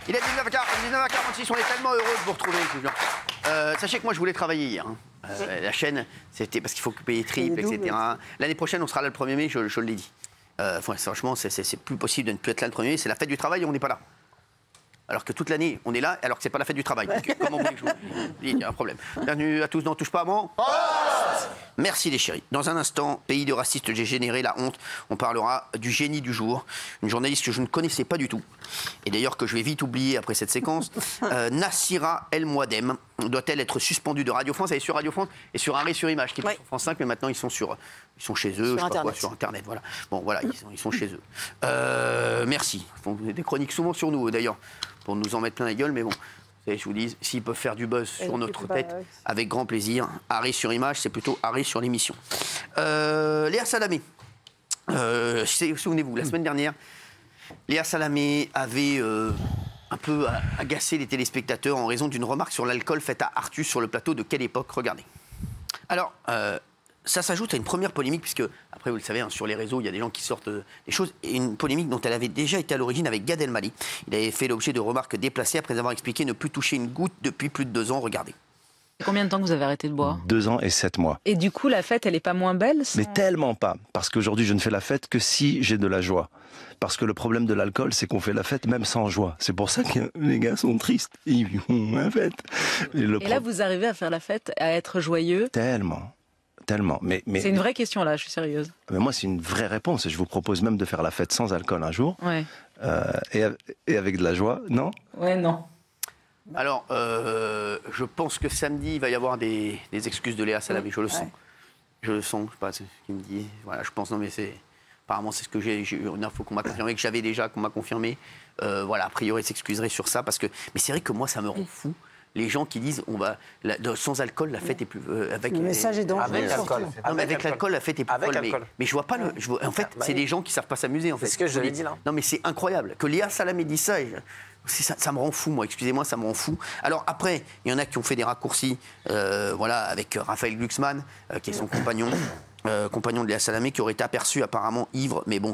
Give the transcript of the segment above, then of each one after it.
Il est 19h46, on est tellement heureux de vous retrouver. Sachez que moi, je voulais travailler hier. La chaîne, c'était parce qu'il faut payer trip, etc. L'année prochaine, on sera là le 1er mai, je l'ai dit. Franchement, c'est plus possible de ne plus être là le 1er mai. C'est la fête du travail et on n'est pas là. Alors que toute l'année, on est là, alors que c'est pas la fête du travail. Donc, comment vous voulez que je vous dise ? Il y a un problème. Bienvenue à tous dans Touche pas à moi. Merci les chéris. Dans un instant, pays de racistes dégénérés, la honte, on parlera du génie du jour. Une journaliste que je ne connaissais pas du tout. Et d'ailleurs que je vais vite oublier après cette séquence. Nassira El Mouadem doit-elle être suspendue de Radio France ? Elle est sur Radio France et sur Arrêt sur Image, qui est sur France 5, mais maintenant ils sont chez eux, sur je sais pas quoi, sur Internet. Voilà. Bon, voilà, ils sont chez eux. Merci. Ils font des chroniques souvent sur nous, d'ailleurs, pour nous en mettre plein la gueule, mais bon. Je vous dis, s'ils peuvent faire du buzz sur notre tête, avec grand plaisir. Arrêt sur Image, c'est plutôt arrêt sur l'émission. Léa Salamé, souvenez-vous, la semaine dernière, Léa Salamé avait un peu agacé les téléspectateurs en raison d'une remarque sur l'alcool faite à Artus sur le plateau de Quelle époque ? Regardez. Alors, ça s'ajoute à une première polémique, puisque, après, vous le savez, hein, sur les réseaux, il y a des gens qui sortent des choses, et une polémique dont elle avait déjà été à l'origine avec Gad Elmaleh. Il avait fait l'objet de remarques déplacées après avoir expliqué ne plus toucher une goutte depuis plus de 2 ans. Regardez. Combien de temps que vous avez arrêté de boire ? 2 ans et 7 mois. Et du coup, la fête, elle n'est pas moins belle Mais tellement pas, parce qu'aujourd'hui, je ne fais la fête que si j'ai de la joie. Parce que le problème de l'alcool, c'est qu'on fait la fête même sans joie. C'est pour ça que les gars sont tristes. Ils font la fête. Et là, vous arrivez à faire la fête, à être joyeux ? Tellement. Mais c'est une vraie question là, je suis sérieuse. Mais moi, c'est une vraie réponse. Je vous propose même de faire la fête sans alcool un jour. Ouais. Et avec de la joie, non ? Ouais, non. Alors, je pense que samedi, il va y avoir des excuses de Léa Salamé. Je le sens. Je le sens. Je sais pas ce qu'il me dit. Voilà, je pense. Non, mais c'est. Apparemment, c'est ce que j'ai eu une info qu'on m'a confirmé, que j'avais déjà, qu'on m'a confirmé. Voilà, a priori, elle s'excuserait sur ça. Parce que... Mais c'est vrai que moi, ça me rend fou. Les gens qui disent sans alcool, la fête est plus. Le message est dangereux. Avec l'alcool. Avec l'alcool, la fête est plus folle. Mais je vois pas le. En fait, c'est des gens qui savent pas s'amuser. En fait. C'est ce que je l'ai dit là. Non, mais c'est incroyable. Que Léa Salamé dise ça, ça me rend fou, moi. Excusez-moi, ça me rend fou. Alors après, il y en a qui ont fait des raccourcis, voilà, avec Raphaël Glucksmann, qui est son compagnon. Compagnon de Léa Salamé, qui aurait été aperçu apparemment ivre, mais bon,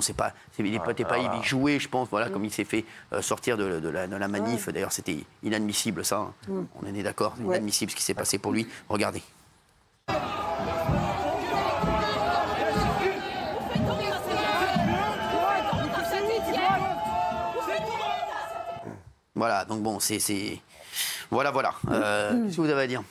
il n'était pas ivre, il jouait, je pense, voilà, comme il s'est fait sortir de la manif. D'ailleurs, c'était inadmissible, ça. On en est d'accord, c'est inadmissible ce qui s'est passé pour lui. Regardez. Voilà, donc bon, Voilà. Qu'est-ce que vous avez à dire ?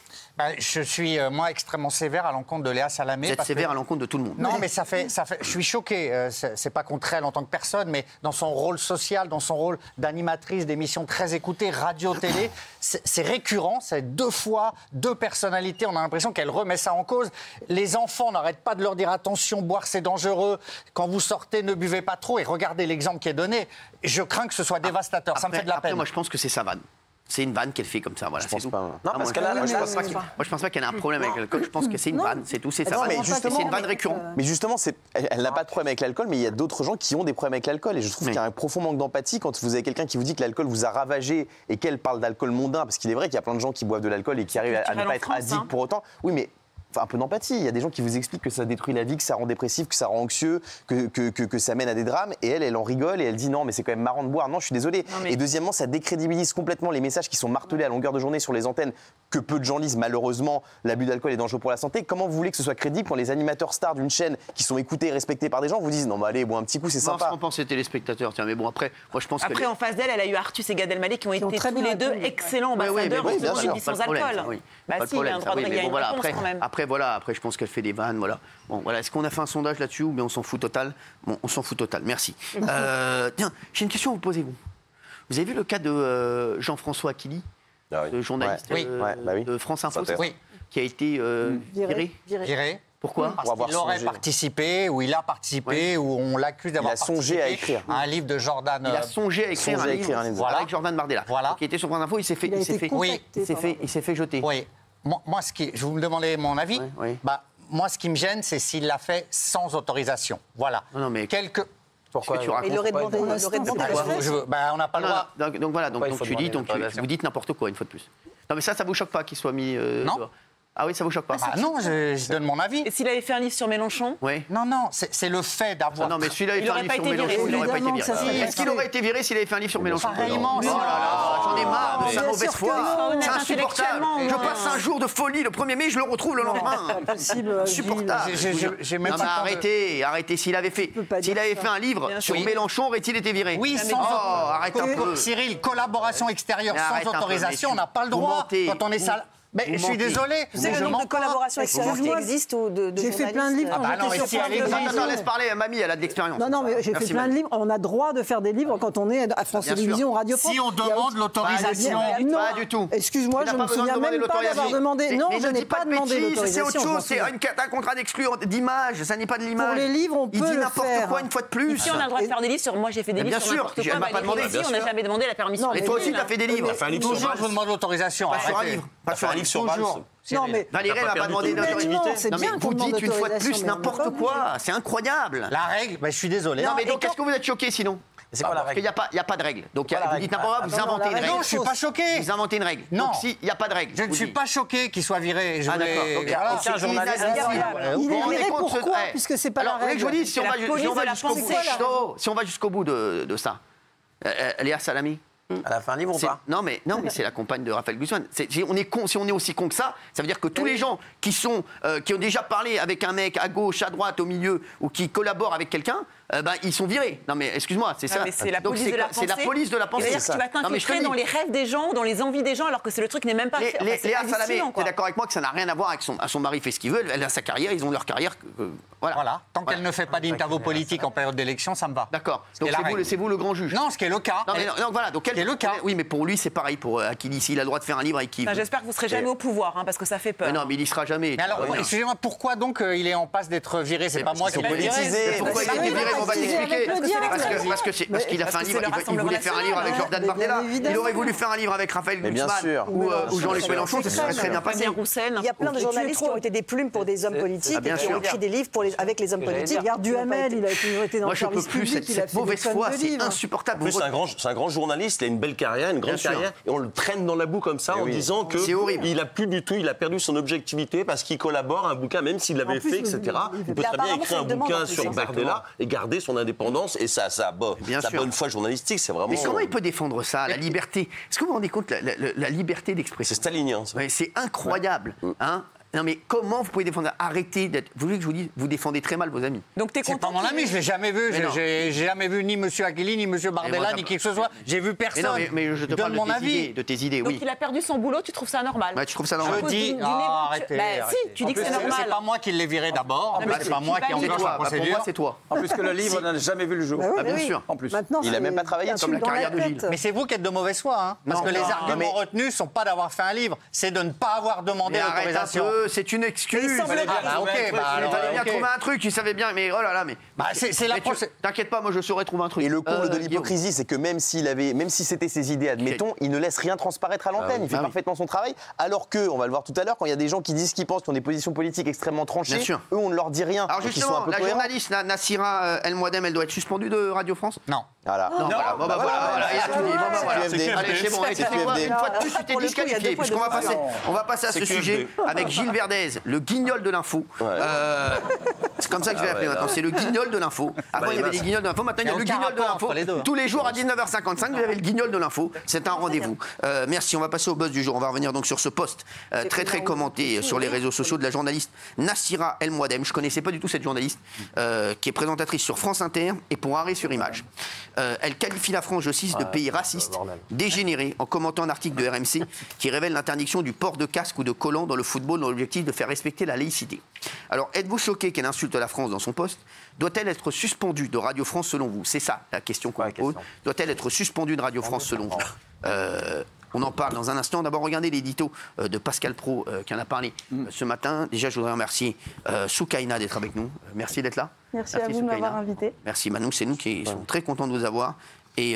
Je suis, moi, extrêmement sévère à l'encontre de Léa Salamé. Vous êtes sévère à l'encontre de tout le monde. Non, mais ça fait... Je suis choqué. C'est pas contre elle en tant que personne, mais dans son rôle social, dans son rôle d'animatrice d'émissions très écoutées, radio-télé, c'est récurrent. C'est 2 fois, 2 personnalités. On a l'impression qu'elle remet ça en cause. Les enfants, on n'arrête pas de leur dire attention, boire c'est dangereux. Quand vous sortez, ne buvez pas trop. Et regardez l'exemple qui est donné. Je crains que ce soit dévastateur. Ça me fait de la peine. Moi, je pense que c'est sa vanne. C'est une vanne qu'elle fait comme ça, voilà. Je pense tout. pas. Non, parce que là, moi, je pense pas qu'elle a un problème avec l'alcool. Je pense que c'est une vanne, c'est tout. C'est sa vanne. C'est une vanne récurrente. Mais justement, elle n'a pas de problème avec l'alcool, mais il y a d'autres gens qui ont des problèmes avec l'alcool. Et je trouve qu'il y a un profond manque d'empathie quand vous avez quelqu'un qui vous dit que l'alcool vous a ravagé et qu'elle parle d'alcool mondain, parce qu'il est vrai qu'il y a plein de gens qui boivent de l'alcool et qui arrivent à ne pas être addicts pour autant. Oui, mais un peu d'empathie. Il y a des gens qui vous expliquent que ça détruit la vie, que ça rend dépressif, que ça rend anxieux, que ça mène à des drames. Et elle en rigole et elle dit non, mais c'est quand même marrant de boire. Non, je suis désolé. Et deuxièmement, ça décrédibilise complètement les messages qui sont martelés à longueur de journée sur les antennes, que peu de gens lisent. Malheureusement, l'abus d'alcool est dangereux pour la santé. Comment vous voulez que ce soit crédible quand les animateurs stars d'une chaîne qui sont écoutés et respectés par des gens vous disent non, bah allez, bon, un petit coup, c'est sympa. On pense les téléspectateurs. Tiens, mais bon, après, moi je pense que. Après, en face d'elle, elle a eu Artus et Gad Elmaleh qui ont été tous les deux excellents ambassadeurs de ce monde sans alcool. Bah si, il y a un droit de réagir quand même. Après, je pense qu'elle fait des vannes, voilà. Bon, voilà. Est-ce qu'on a fait un sondage là-dessus ou bien on s'en fout total ? Bon, on s'en fout total. Merci. Tiens, j'ai une question à vous poser, vous. Vous avez vu le cas de Jean-François Aquili, le journaliste de France Info, qui a été viré. Pourquoi ? Parce qu'il aurait participé, ou il a participé, ou on l'accuse d'avoir songé à écrire un livre de Jordan. Il a songé à écrire un livre avec Jordan Bardella, qui était sur France Info. Il s'est fait jeter. Oui. Moi, je vous me demandez mon avis. Bah, moi, ce qui me gêne, c'est s'il l'a fait sans autorisation. Voilà. Non, mais Pourquoi il aurait demandé on n'a pas le droit. Donc voilà, vous dites n'importe quoi une fois de plus. Non, mais ça vous choque pas qu'il soit mis non. Ah oui, ça vous choque pas? Non, je donne mon avis. Et s'il avait fait un livre sur Mélenchon? Oui. Non, c'est le fait d'avoir... Non, mais celui-là, il aurait fait un livre sur Mélenchon, il n'aurait pas été viré. Est-ce qu'il aurait été viré s'il avait fait un livre sur Mélenchon? Pareillement. J'en ai marre de sa bien mauvaise sûr que foi. non. C'est insupportable. Intellectuellement, Je passe un jour de folie le 1er mai, je le retrouve le lendemain. Impossible, Insupportable. J'ai même Non, pas mais le temps de- arrêtez. S'il avait fait pas dire ça. un livre Bien sur sûr. Mélenchon, aurait-il été viré? Oui, sans arrête un peu. Cyril, collaboration extérieure Mais arrête sans un peu, autorisation, mais on n'a pas le vous droit mentez. quand on est sale. Mais Vous je suis mentez. désolé. Vous savez je le nombre mens de pas. collaborations extérieures qui Excuse-moi. existent ou de J'ai fait plein de livres Ah quand bah non, j'étais mais sur si France elle existe. Télévisions. Attends, laisse parler, mamie, elle a de l'expérience. Non, mais j'ai fait Merci, plein de mamie. livres. On a droit de faire des livres quand on est à France Bien Télévisions sûr. ou Radio France. Si on Il y a demande autre- l'autorisation. Non, Pas du tout. Excuse-moi, Tu je n'as me pas besoin souviens de demander même pas d'avoir l'autorisation. demandé. Non, Mais je ne n'ai dis pas de demandé bêtises, l'autorisation. C'est autre je m'en chose, c'est souviens. un contrat d'exclus d'image, ça n'est pas de l'image. Pour les livres, on Il peut dit le n'importe faire. quoi une fois de plus. Ici, on a le droit de faire des livres sur. Moi, j'ai fait des Mais livres bien sur sûr, n'importe elle quoi. m'a pas demandé, Ici, bien on n'a sûr. jamais demandé la permission. Non, Et mais toi oui, aussi, tu as fait des livres. Enfin, un livre sur Toujours, Valls. je vous demande l'autorisation. Pas sur un arrêtez. livre. Pas sur un un livre livre. sur Valls. Toujours. Non, mais Valérie, elle n'a pas demandé Humainement, d'autorisation. c'est Non, mais bien qu'on vous demande dites une fois de l'autorisation, plus mais on n'est pas n'importe obligé. quoi. C'est incroyable. La règle, je suis désolé. Non, mais et donc, quand- est-ce que vous êtes choqué sinon? C'est quoi la Parce qu'il règle? n'y a pas de règle. Donc, Quoi, la vous dites n'importe quoi, vous Ah, non, inventez la une règle, règle. Non, je suis pas choqué. Vous inventez une règle. Non. Donc, s'il n'y a pas de règle. Je ne suis pas choqué qu'il soit viré. Je Ah, d'accord. voulais- Donc, voilà. c'est aucun journaliste- inadmissible. Il Vous vous est rendez viré compte, pourquoi eh, Puisque c'est pas la alors, règle. je vous dis, si on C'est va la police de la jusqu'au bout, pensée. si on va jusqu'au bout de ça, Léa Salami. Elle a fait un livre ou C'est- pas? Non, mais c'est la compagne de Raphaël Guzman. Si on est aussi con que ça veut dire que tous les gens qui ont déjà parlé avec un mec à gauche, à droite, au milieu, ou qui collaborent avec quelqu'un, ils sont virés. Non, mais excuse-moi, c'est ça. Mais c'est la Donc, police de la c'est la pensée. police de la pensée. C'est-à-dire que tu vas Non, mais je te t'infiltrer dis. dans les rêves des gens, dans les envies des gens, alors que c'est le truc n'est même pas fait. Enfin, c'est Léa Salamé, hallucinant, tu quoi. es d'accord avec moi que ça n'a rien à voir avec son mari fait ce qu'il veut, elle a sa carrière, ils ont leur carrière. Voilà. Tant qu'elle ne fait pas d'interview politique en période d'élection, ça me va. D'accord. Ce qui Donc est la règle. c'est vous le grand juge. Non, ce qui est le cas. Non, mais non, voilà. Donc C'est le cas. Oui, mais pour lui, c'est pareil. Pour Akili, s'il a le droit de faire un livre avec qui. Enfin, j'espère que vous serez jamais au pouvoir, hein, parce que ça fait peur. Mais non, mais il y sera jamais. Mais alors, Ouais, excusez-moi, pourquoi donc il est en passe d'être viré? C'est pas moi qui qu'ils sont l'ai viré. politisés. Mais pourquoi il a été viré On va parce qu'il est t'expliquer. avec le diable. Parce qu'il a fait un que livre. c'est le Il Rassemblement voulait faire un livre avec national, Jordan mais Bardella. bien Il évidemment. aurait voulu faire un livre avec Raphaël Mais bien Guzman sûr. ou Jean-Luc Mélenchon. Ça serait très bien passé. Fabien Roussel. Il y a plein de journalistes qui ont été des plumes pour des hommes politiques Ah, bien et qui ont sûr. écrit des livres avec les hommes politiques. Regarde Duhamel, il a toujours été dans Moi, le je peux service plus. public, il a Cette fait des mauvaise tonnes foi, de c'est livres. insupportable. En plus, c'est un grand journaliste, il a une belle carrière, une grande Bien sûr. carrière, et on le traîne dans la boue comme ça en oui. disant que C'est horrible. il a plus du tout, il a perdu son objectivité parce qu'il collabore à un bouquin, même s'il l'avait En plus, fait, etc. Il peut Mais très bien apparemment, écrire un c'est une demande, bouquin en plus, sur exactement. Bardella et garder son indépendance et sa Bien sûr. bonne foi journalistique, c'est vraiment. Mais comment il peut défendre ça, la liberté? Est-ce que vous vous rendez compte la liberté C'est d'expression? stalinien, ça. Ouais, c'est incroyable. Hein. Non mais comment vous pouvez défendre? Arrêtez d'être. Vous voulez que je vous dise, vous défendez très mal vos amis. Donc t'es C'est content pas mon ami, je l'ai jamais vu. Mais non. J'ai jamais vu ni M. Aguili, ni M. Mais Bardella, moi, ni qui que ce soit. J'ai vu Mais personne. non, mais je te Donne parle mon avis. de tes idées, Donc oui. il a perdu son boulot, tu trouves ça normal? Ouais, tu trouves ça Je normal? cause dis, d'une arrêtez. Bah, arrêtez. si, tu dis que c'est En plus, normal. C'est pas moi qui l'ai viré d'abord. mais C'est pas moi qui tu C'est enclenche toi, la pour moi procédure. c'est toi. En plus que le livre n'a jamais vu le jour. Bah oui, Ah, bien oui. sûr. En plus. Maintenant, Il a c'est même pas travaillé, un comme la tube dans carrière de tête. Gilles. Mais c'est vous qui êtes de mauvaise foi, hein, parce Non, que les non, arguments mais- retenus ne sont pas d'avoir fait un livre, c'est de ne pas avoir demandé Mais arrête un l'autorisation. peu, c'est une excuse. Il semble- Ah, bah, ok, bah, Il alors, fallait bien ok. trouver un truc, il savait bien, mais oh là là, mais. Bah, c'est la Mais tu- procé- T'inquiète pas, moi je saurais trouver un truc. Et le comble de Guillaume. l'hypocrisie, c'est que même si c'était ses idées, admettons, il ne laisse rien transparaître à l'antenne. Il fait Ah oui. parfaitement son travail. Alors que, on va le voir tout à l'heure, quand il y a des gens qui disent ce qu'ils pensent, qui ont des positions politiques extrêmement tranchées, Bien sûr. eux, on ne leur dit rien. Alors Donc, ils sont un justement, peu la cohérents. journaliste Nassira El Mouadem, elle doit être suspendue de Radio France? Non. Voilà. Non, voilà, bon, bah, voilà, il a tout dit. Bon, bah, voilà. QFD. Allez, c'est bon, C'est tu sais quoi, QFD. une fois de plus, tu t'es Pour le coup, il y a disqualifié. deux poids, Puisqu'on va deux passer, on va passer à ce C'est sujet avec Gilles Verdez, le guignol de l'info. C'est comme ça que je vais l'appeler maintenant, c'est le guignol de l'info. Avant, il y avait des guignols de l'info, maintenant, il y a le aucun guignol de rapport l'info. entre les deux. Tous les jours à 19h55, vous avez le guignol de l'info. C'est un rendez-vous. Merci, on va passer au buzz du jour. On va revenir donc sur ce post très très commenté sur les réseaux sociaux de la journaliste Nassira El Mouadem. Je connaissais pas du tout cette journaliste qui est présentatrice sur France Inter et pour Arrêt sur Image. Elle qualifie la France, je cite, de pays raciste, dégénéré, en commentant un article de RMC qui révèle l'interdiction du port de casque ou de collant dans le football dans l'objectif de faire respecter la laïcité. Alors, êtes-vous choqué qu'elle insulte la France dans son poste? Doit-elle être suspendue de Radio France selon vous? C'est ça la question qu'on pose. Doit-elle être suspendue de Radio France selon vous? On en parle dans un instant. D'abord, regardez l'édito de Pascal Praud qui en a parlé ce matin. Déjà, je voudrais remercier Soukaina d'être avec nous. Merci d'être là. Merci à vous de Soukaina. m'avoir invité. Merci Manou, c'est nous qui sommes très contents de vous avoir. Et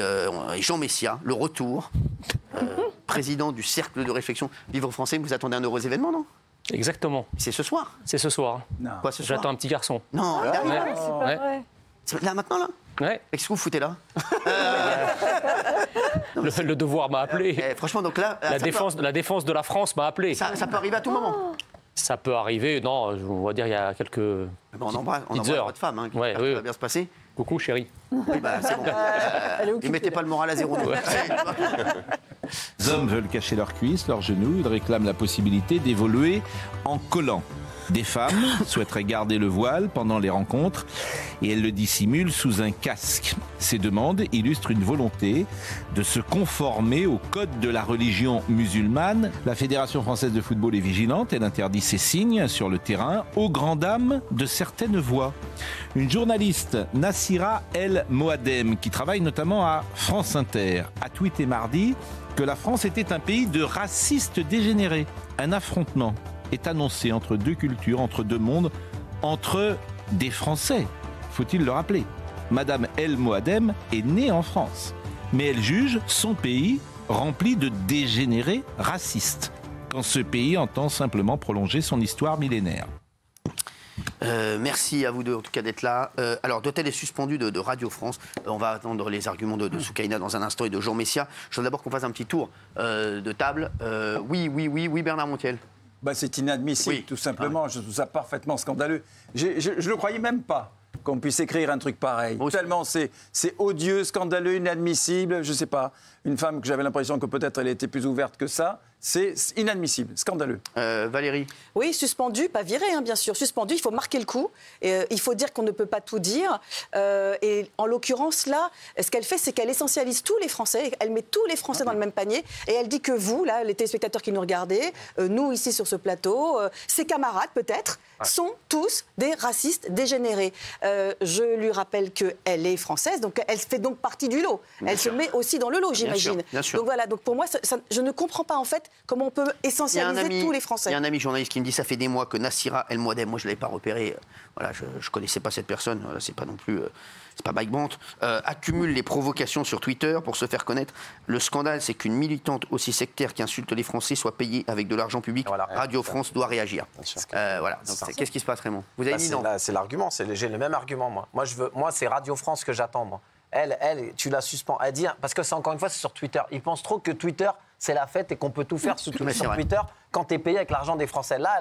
Jean Messia, le retour, président du cercle de réflexion Vivre Français. Vous attendez un heureux événement, non? Exactement, C'est ce soir. c'est ce soir. Quoi, ce soir? J'attends un petit garçon. Non, il arrive. Ouais. C'est pas Ouais. vrai. C'est là maintenant, là? Ouais. Qu'est-ce que vous foutez là? Le devoir m'a appelé. Franchement, donc là, La défense de la France m'a appelé. ça peut arriver à tout moment. Ça peut arriver, non, on va dire il y a quelques... Bon, on embrasse heures. votre femme, hein, qui Ouais, j'espère que oui. ça va bien se passer. Coucou chérie. Oui, bah, c'est bon. Ne mettez pas le moral à zéro. Non, Les hommes veulent cacher leurs cuisses, leurs genoux. Ils réclament la possibilité d'évoluer en collant. Des femmes souhaiteraient garder le voile pendant les rencontres et elles le dissimulent sous un casque. Ces demandes illustrent une volonté de se conformer au code de la religion musulmane. La Fédération française de football est vigilante. Elle interdit ces signes sur le terrain aux grandes dames de certaines voix. Une journaliste, Nassira El Moadem, qui travaille notamment à France Inter, a tweeté mardi que la France était un pays de racistes dégénérés. Un affrontement est annoncé entre deux cultures, entre deux mondes, entre des Français, faut-il le rappeler. Madame El Moadem est née en France, mais elle juge son pays rempli de dégénérés racistes, quand ce pays entend simplement prolonger son histoire millénaire. Merci à vous deux en tout cas d'être là. Alors Dotel est suspendu de Radio France. On va attendre les arguments de Soukaina dans un instant et de Jean Messia. Je voudrais d'abord qu'on fasse un petit tour de table. Oui Bernard Montiel. Bah, c'est inadmissible, tout simplement. Je trouve ça parfaitement scandaleux. Je ne le croyais même pas qu'on puisse écrire un truc pareil. Tellement c'est odieux, scandaleux, inadmissible. Je ne sais pas. Une femme que j'avais l'impression que peut-être elle était plus ouverte que ça. C'est inadmissible, scandaleux. Valérie? Oui, suspendu, pas viré, hein, bien sûr. Suspendu, il faut marquer le coup. Il faut dire qu'on ne peut pas tout dire. Et en l'occurrence, là, ce qu'elle fait, c'est qu'elle essentialise tous les Français. Elle met tous les Français dans le même panier. Et elle dit que vous, là, les téléspectateurs qui nous regardez, nous, ici, sur ce plateau, ses camarades, peut-être, sont tous des racistes dégénérés. Je lui rappelle qu'elle est française, donc elle fait donc partie du lot. Elle se met aussi dans le lot, j'imagine. Donc voilà, donc pour moi, je ne comprends pas, en fait, comment on peut essentialiser tous les Français. Il y a un ami journaliste qui me dit ça fait des mois que Nassira El Moadem, moi je ne l'avais pas repéré, voilà, je ne connaissais pas cette personne, c'est pas non plus, c'est pas Mike Brandt, accumule les provocations sur Twitter pour se faire connaître. Le scandale, c'est qu'une militante aussi sectaire qui insulte les Français soit payée avec de l'argent public. Voilà. Radio France doit réagir. Voilà. Qu'est-ce qui se passe, Raymond? Vous avez dit non? C'est l'argument, j'ai le même argument, moi. Moi, c'est Radio France que j'attends, moi. Elle, tu la suspends. Elle dit, parce que encore une fois, c'est sur Twitter. Ils pensent trop que Twitter, c'est la fête et qu'on peut tout faire sur Twitter quand tu es payé avec l'argent des Français. Là,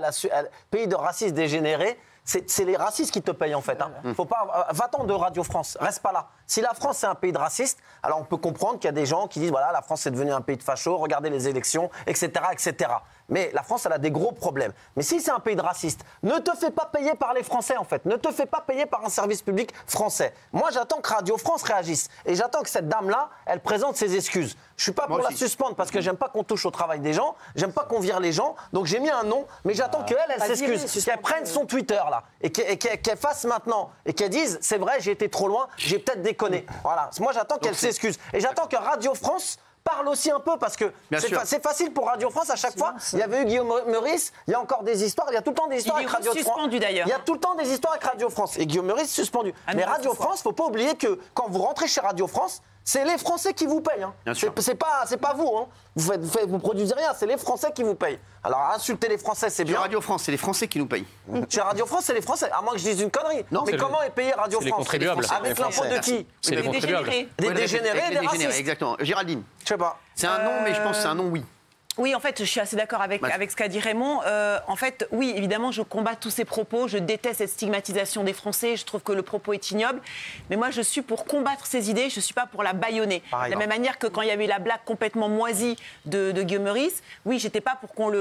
pays de racistes dégénérés, c'est les racistes qui te payent en fait. Hein. Faut pas, va-t'en de Radio France, reste pas là. Si la France c'est un pays de racistes, alors on peut comprendre qu'il y a des gens qui disent voilà, la France c'est devenu un pays de fachos, regardez les élections, etc., etc. Mais la France, elle a des gros problèmes. Mais si c'est un pays de racistes, ne te fais pas payer par les Français en fait. Ne te fais pas payer par un service public français. Moi, j'attends que Radio France réagisse et j'attends que cette dame-là, elle présente ses excuses. Je suis pas pour la suspendre parce que j'aime pas qu'on touche au travail des gens, j'aime pas qu'on vire les gens, donc j'ai mis un nom, mais j'attends qu'elle s'excuse, qu'elle prenne son Twitter là et qu'elle fasse maintenant et qu'elle dise c'est vrai, j'ai été trop loin, j'ai peut-être déconné. Voilà, moi j'attends qu'elle s'excuse et j'attends que Radio France parle aussi un peu parce que c'est facile pour Radio France à chaque fois. Il y avait eu Guillaume Meurice, il y a encore des histoires, il y a tout le temps des histoires avec Radio France. Suspendu d'ailleurs. Il y a tout le temps des histoires avec Radio France et Guillaume Meurice suspendu. Mais Radio France, faut pas oublier que quand vous rentrez chez Radio France, c'est les Français qui vous payent. Hein. C'est pas vous. Hein. Vous produisez rien, c'est les Français qui vous payent. Alors insulter les Français, c'est bien. Chez Radio France, c'est les Français qui nous payent. Chez Radio France, c'est les Français. À moins que je dise une connerie. Non, mais comment est payé Radio France? Les contribuables. Avec l'impôt de qui? C'est les contribuables. Des dégénérés et des racistes. Exactement. Géraldine. Je sais pas. C'est un non, mais je pense que c'est un non oui. Oui, en fait, je suis assez d'accord avec ce qu'a dit Raymond. En fait, oui, évidemment, je combats tous ces propos. Je déteste cette stigmatisation des Français. Je trouve que le propos est ignoble. Mais moi, je suis pour combattre ces idées. Je ne suis pas pour la bâillonner. De la même manière que quand il y avait eu la blague complètement moisie de Guillaume Meurice, oui, j'étais pas pour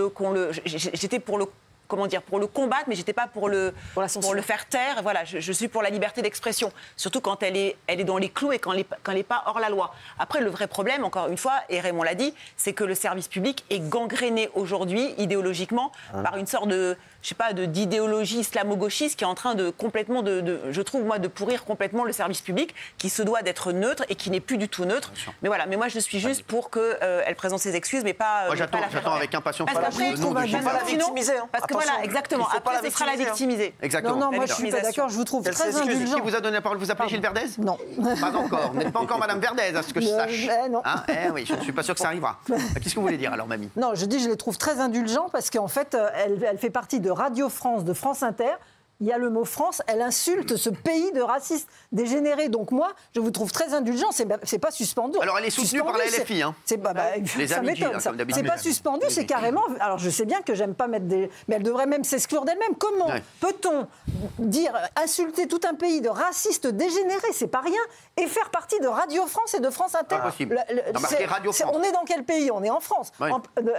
j'étais pour le... Comment dire, pour le combattre, mais j'étais pas pour le faire taire. Voilà, je suis pour la liberté d'expression, surtout quand elle est dans les clous et quand elle n'est pas hors la loi. Après, le vrai problème, encore une fois, et Raymond l'a dit, c'est que le service public est gangréné aujourd'hui, idéologiquement, par une sorte de, je sais pas, d'idéologie islamo-gauchiste qui est en train de complètement, je trouve, moi, de pourrir complètement le service public, qui se doit d'être neutre et qui n'est plus du tout neutre. Mais voilà, mais moi, je suis juste pour qu'elle présente ses excuses, mais pas... Moi, j'attends avec impatience. Parce qu'après, il faut pas la victimiser. Voilà, exactement. Après, ce sera la victimiser. Exactement. Non, moi, je suis pas d'accord. Je vous trouve très indulgent. Qui vous a donné la parole? Vous appelez Gilles Verdez? Non. Pas encore. Vous n'êtes pas encore Madame Verdez, à ce que je sache. Non. Hein, oui, je ne suis pas sûr que ça arrivera. Qu'est-ce que vous voulez dire alors, mamie? Non, je dis je les trouve très indulgents parce qu'en fait, elle fait partie de Radio France, de France Inter. il y a le mot France, elle insulte ce pays de racistes dégénérés. Donc moi, je vous trouve très indulgent, c'est pas suspendu. Alors elle est soutenue par la LFI. Hein. Ça m'étonne. C'est pas suspendu, c'est carrément... Alors je sais bien que j'aime pas mettre des... Mais elle devrait même s'exclure d'elle-même. Comment peut-on dire, insulter tout un pays de racistes dégénérés, c'est pas rien, et faire partie de Radio France et de France Inter? On est dans quel pays? On est en France.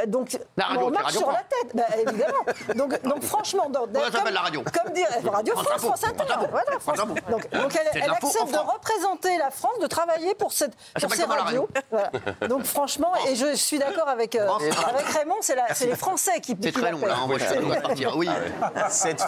Donc on marche sur la tête, évidemment. Donc franchement, comme dire Radio France, France Inter. Donc elle accepte de représenter la France, de travailler pour ces radios. Voilà. Donc franchement, et je suis d'accord avec Raymond, c'est les Français qui... C'est très long, là, on va partir. Oui. Cette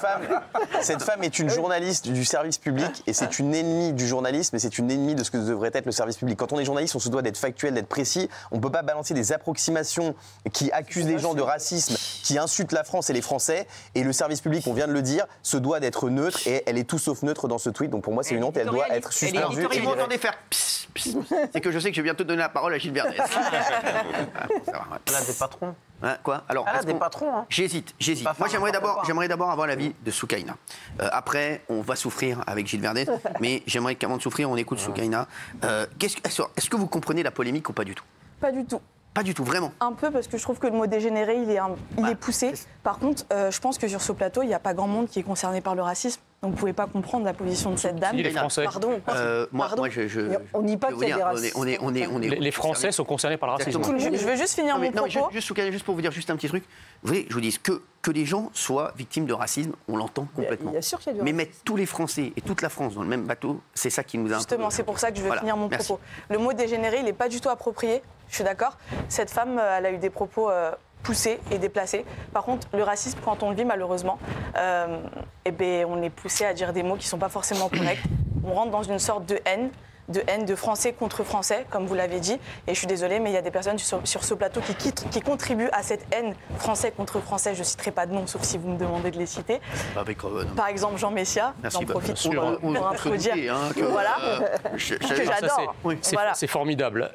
femme est une journaliste du service public et c'est une ennemie du journalisme et c'est une ennemie de ce que devrait être le service public. Quand on est journaliste, on se doit d'être factuel, d'être précis. On ne peut pas balancer des approximations qui accusent les gens de racisme, qui insultent la France et les Français. Et le service public, on vient de le dire, se doit d'être neutre et elle est tout sauf neutre dans ce tweet. Donc pour moi, c'est une honte et elle doit être suspendue. Et vous entendez faire pss, pss, c'est que je sais que je vais bientôt donner la parole à Gilles Verdez. Elle a des patrons. Hein, quoi? Alors, elle a des patrons. Hein. J'hésite. Moi, j'aimerais d'abord avoir l'avis de Soukaina. Après, on va souffrir avec Gilles Verdez, mais j'aimerais qu'avant de souffrir, on écoute Soukaina. Est-ce que vous comprenez la polémique ou pas du tout? Pas du tout. Pas du tout, vraiment. Un peu, parce que je trouve que le mot dégénéré, il est poussé. Par contre, je pense que sur ce plateau, il n'y a pas grand monde qui est concerné par le racisme. Donc vous ne pouvez pas comprendre la position de cette dame. Les Français. Pardon. On n'y pas qu'il y a des racistes. Les Français sont concernés par le racisme. Je veux juste finir mon propos. Juste pour vous dire juste un petit truc. Vous voyez, je vous dis que les gens soient victimes de racisme, on l'entend complètement. Bien sûr qu'il y a du Mais racisme. mettre tous les Français et toute la France dans le même bateau, c'est ça qui nous a... Justement, c'est pour ça que je veux finir mon propos. Le mot dégénéré, il n'est pas du tout approprié. Je suis d'accord. Cette femme, elle a eu des propos poussés et déplacés. Par contre, le racisme, quand on le vit malheureusement, on est poussé à dire des mots qui ne sont pas forcément corrects. On rentre dans une sorte de haine de Français contre Français, comme vous l'avez dit. Et je suis désolée, mais il y a des personnes sur ce plateau qui contribuent à cette haine Français contre Français. Je ne citerai pas de nom, sauf si vous me demandez de les citer. Par exemple, Jean Messia. J'en profite pour introduire. Voilà, que j'adore. C'est formidable.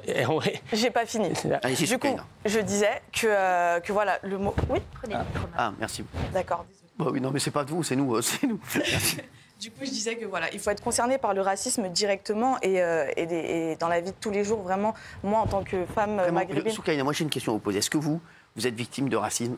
J'ai pas fini. Du coup, je disais que voilà, le mot... Oui, prenez. Ah, merci. D'accord. Bah oui, non, mais c'est pas de vous, c'est nous. Merci. Du coup, je disais que voilà, il faut être concerné par le racisme directement et dans la vie de tous les jours, vraiment. Moi, en tant que femme maghrébine... Soukaina, moi j'ai une question à vous poser. Est-ce que vous êtes victime de racisme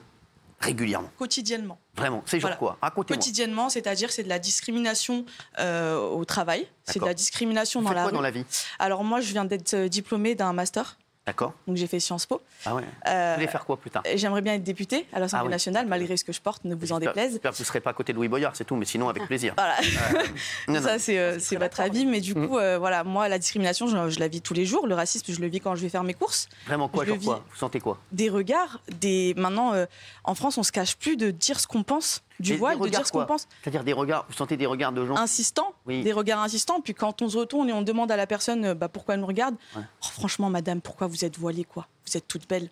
régulièrement? Quotidiennement. Vraiment? C'est genre quoi? Racontez-moi. Quotidiennement, c'est-à-dire c'est de la discrimination au travail, c'est de la discrimination dans la rue. Dans la vie? Alors moi, je viens d'être diplômée d'un master. D'accord. Donc j'ai fait Sciences Po. Ah ouais. Vous voulez faire quoi plus tard? J'aimerais bien être députée à l'Assemblée nationale, malgré ce que je porte, ne vous en déplaise. J'espère que vous ne serez pas à côté de Louis Boyard, c'est tout, mais sinon avec plaisir. Voilà. Ça, c'est votre avis, mais du coup, voilà, moi, la discrimination, je la vis tous les jours. Le racisme, je le vis quand je vais faire mes courses. Vraiment quoi, genre quoi? Vous sentez quoi? Des regards, Maintenant, en France, on ne se cache plus de dire ce qu'on pense. Du voile, de dire ce qu'on pense. C'est-à-dire des regards, vous sentez des regards de gens insistants, des regards insistants. Puis quand on se retourne et on demande à la personne pourquoi elle nous regarde, franchement, madame, pourquoi vous êtes voilée, quoi? Vous êtes toute belle.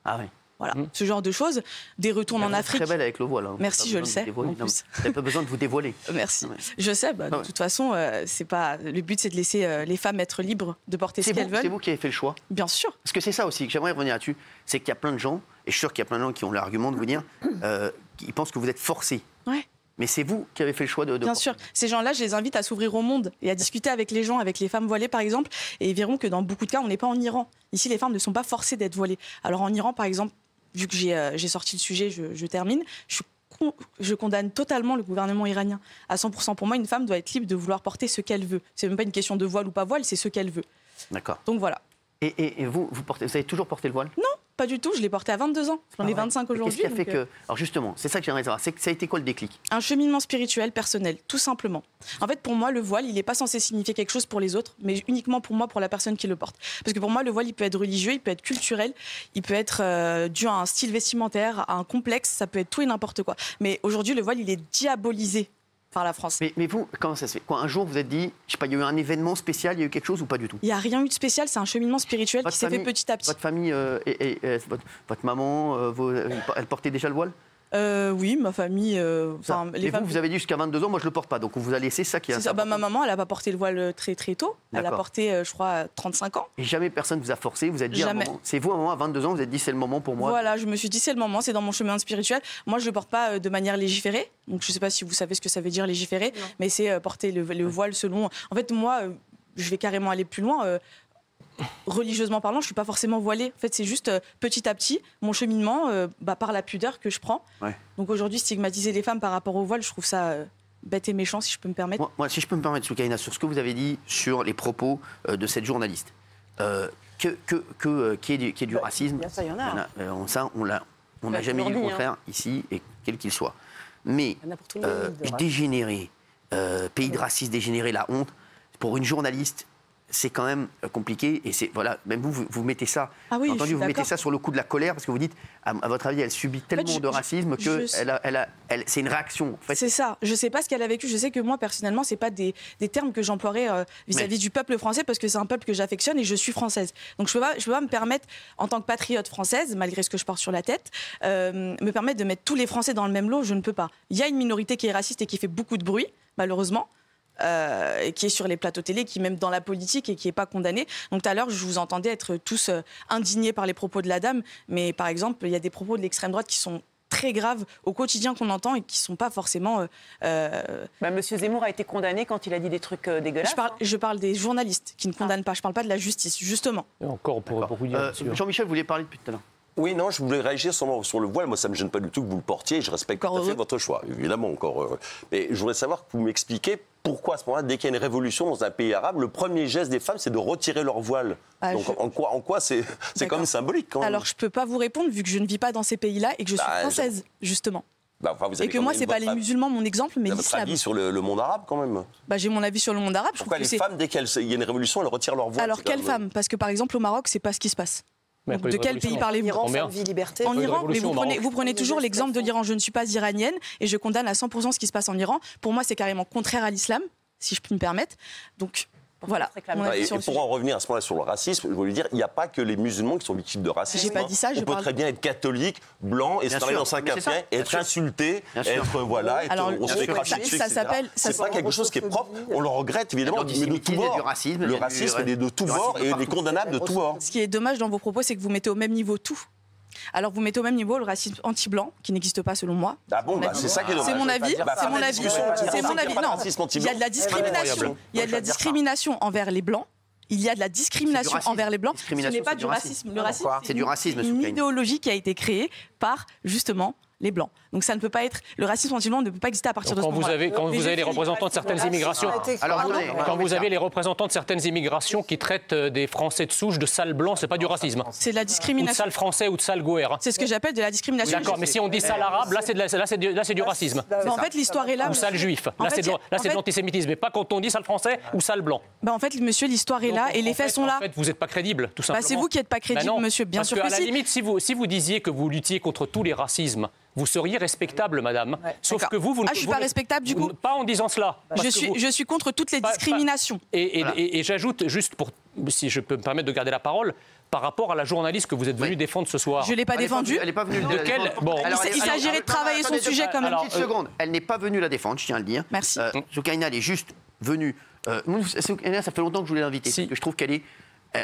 Ah oui. Voilà, ce genre de choses. Des retours en Afrique. Très belle avec le voile. Hein. Merci, je le sais. Vous n'avez pas besoin de vous dévoiler. Merci. Je sais. De toute façon, c'est pas. Le but, c'est de laisser les femmes être libres de porter ce qu'elles veulent. C'est vous qui avez fait le choix. Bien sûr. Parce que c'est ça aussi que j'aimerais revenir là-dessus, c'est qu'il y a plein de gens, et je suis sûr qu'il y a plein de gens qui ont l'argument de vous dire, qui pensent que vous êtes forcés. Ouais. Mais c'est vous qui avez fait le choix de... Bien sûr. Ces gens-là, je les invite à s'ouvrir au monde et à discuter avec les gens, avec les femmes voilées, par exemple. Et ils verront que dans beaucoup de cas, on n'est pas en Iran. Ici, les femmes ne sont pas forcées d'être voilées. Alors en Iran, par exemple, vu que j'ai sorti le sujet, je termine. Je condamne totalement le gouvernement iranien. À 100%. Pour moi, une femme doit être libre de vouloir porter ce qu'elle veut. C'est même pas une question de voile ou pas voile, c'est ce qu'elle veut. D'accord. Donc voilà. Et vous avez toujours porté le voile? Non, pas du tout. Je l'ai porté à 22 ans. J'en ai 25 aujourd'hui. Qu'est-ce qui a fait que... Alors justement, c'est ça que j'aimerais savoir. Ça a été quoi le déclic? Un cheminement spirituel, personnel, tout simplement. En fait, pour moi, le voile, il n'est pas censé signifier quelque chose pour les autres, mais uniquement pour moi, pour la personne qui le porte. Parce que pour moi, le voile, il peut être religieux, il peut être culturel, il peut être dû à un style vestimentaire, à un complexe, ça peut être tout et n'importe quoi. Mais aujourd'hui, le voile, il est diabolisé par la France. Mais vous, comment ça se fait? Un jour, vous êtes dit, je sais pas, il y a eu un événement spécial, il y a eu quelque chose ou pas du tout? Il n'y a rien eu de spécial, c'est un cheminement spirituel qui s'est fait petit à petit. Votre famille, votre maman, elle portait déjà le voile? Oui, ma famille. Les femmes... vous avez dit jusqu'à 22 ans, moi je le porte pas, donc on vous a laissé ça qui est. C'est ça. Ma maman, elle n'a pas porté le voile très très tôt. Elle a porté, je crois, à 35 ans. Et jamais personne vous a forcé, vous êtes dit jamais. C'est vous à un moment, à 22 ans, vous êtes dit c'est le moment pour moi. Voilà, je me suis dit c'est le moment, c'est dans mon chemin spirituel. Moi, je le porte pas de manière légiférée. Donc je sais pas si vous savez ce que ça veut dire légiférer, mais c'est porter le voile selon. En fait, moi, je vais carrément aller plus loin. Religieusement parlant, je suis pas forcément voilée. En fait, c'est juste petit à petit mon cheminement par la pudeur que je prends. Ouais. Donc aujourd'hui, stigmatiser les femmes par rapport au voile, je trouve ça bête et méchant, si je peux me permettre. Moi, si je peux me permettre, Soukaina, sur ce que vous avez dit sur les propos de cette journaliste, qu'il y ait du racisme, ça, il y en a. On n'a jamais dit le contraire ici, et quel qu'il soit. Mais dégénérer, pays de racisme dégénéré, la honte, pour une journaliste, c'est quand même compliqué. Et c'est, voilà, même vous mettez ça, vous mettez ça sur le coup de la colère, parce que vous dites, à votre avis, elle subit tellement de racisme que c'est une réaction. En fait. C'est ça. Je ne sais pas ce qu'elle a vécu. Je sais que moi, personnellement, ce n'est pas des termes que j'emploierais vis-à-vis du peuple français, parce que c'est un peuple que j'affectionne et je suis française. Donc je peux pas me permettre, en tant que patriote française, malgré ce que je porte sur la tête, me permettre de mettre tous les Français dans le même lot. Je ne peux pas. Il y a une minorité qui est raciste et qui fait beaucoup de bruit, malheureusement. Qui est sur les plateaux télé, qui est même dans la politique et qui n'est pas condamné. Donc tout à l'heure, je vous entendais être tous indignés par les propos de la dame, mais par exemple, il y a des propos de l'extrême droite qui sont très graves au quotidien qu'on entend et qui ne sont pas forcément... Monsieur Zemmour a été condamné quand il a dit des trucs dégueulasses. Je parle des journalistes qui ne condamnent pas, je ne parle pas de la justice, justement. Et encore, pour vous dire... Jean-Michel, vous vouliez parler depuis tout à l'heure. Oui, non, je voulais réagir sur le voile. Moi, ça ne me gêne pas du tout que vous le portiez. Je respecte tout à fait votre choix, évidemment, encore heureux. Mais je voudrais savoir que vous m'expliquiez pourquoi, à ce moment-là, dès qu'il y a une révolution dans un pays arabe, le premier geste des femmes, c'est de retirer leur voile. Donc, en quoi c'est quand même symbolique, quand même. Alors, je ne peux pas vous répondre, vu que je ne vis pas dans ces pays-là et que je suis française, justement. Et que moi, ce n'est pas les musulmans, mon exemple, mais l'islam. Votre avis sur le monde arabe, quand même. J'ai mon avis sur le monde arabe. Pourquoi les femmes, dès qu'il y a une révolution, elles retirent leur voile? Alors, quelles femmes? Parce que, par exemple, au Maroc, ce n'est pas ce qui se passe. Donc, de quel pays parlez-vous? En Iran, vie, liberté. En Iran, mais vous prenez toujours l'exemple de l'Iran. Je ne suis pas iranienne et je condamne à 100% ce qui se passe en Iran. Pour moi, c'est carrément contraire à l'islam, si je puis me permettre. Donc, voilà. Et pour en revenir à ce moment-là sur le racisme, je voulais dire, il n'y a pas que les musulmans qui sont victimes de racisme. J'ai pas dit ça. On peut très bien être catholique, blanc, et se travailler dans un café, et être insulté, être voilà, on se fait cracher dessus, etc. C'est pas quelque chose qui est propre. On le regrette évidemment, mais de tous bords. Le racisme est de tous bords et il est condamnable de tous bords. Ce qui est dommage dans vos propos, c'est que vous mettez au même niveau tout. Alors vous mettez au même niveau le racisme anti-blanc, qui n'existe pas selon moi. Ah bon, c'est ça qui est dommage. C'est mon avis. C'est mon avis. C'est mon avis. Non, il y a de la discrimination. Il y a de la discrimination envers les blancs. Il y a de la discrimination envers les blancs. Ce n'est pas du racisme. Le racisme, c'est du racisme. Une idéologie qui a été créée par justement les blancs. Donc ça ne peut pas être, le racisme anti-blanc ne peut pas exister à partir de ce moment-là. Quand vous avez les représentants de certaines immigrations, quand vous avez les représentants de certaines immigrations qui traitent des Français de souche de sales blancs, c'est pas du racisme. C'est de la discrimination. Ou de sales français ou de sales goères. C'est ce que j'appelle de la discrimination. D'accord, mais si on dit sale arabe, là c'est du racisme. En fait, l'histoire est là. Ou sale juif. Là c'est de l'antisémitisme, mais pas quand on dit sale français ou sale blanc. En fait, monsieur, l'histoire est là et les faits sont là. En fait, vous n'êtes pas crédible, tout simplement. C'est vous qui n'êtes pas crédible, monsieur. Bien sûr que si. Parce qu'à la limite, si vous disiez que vous luttiez contre tous les racismes, vous seriez respectable, madame. Sauf que vous je ne suis pas respectable, du coup. Pas en disant cela. Je suis contre toutes les discriminations. Et j'ajoute, juste pour, si je peux me permettre de garder la parole, par rapport à la journaliste que vous êtes venue défendre ce soir. Je ne l'ai pas défendue. Elle n'est pas venue de quelle... Il s'agirait de travailler son sujet quand même. Une petite seconde. Elle n'est pas venue la défendre, je tiens à le dire. Merci. Soukaina, elle est juste venue. Soukaina, ça fait longtemps que je voulais l'inviter. Parce que je trouve qu'elle est...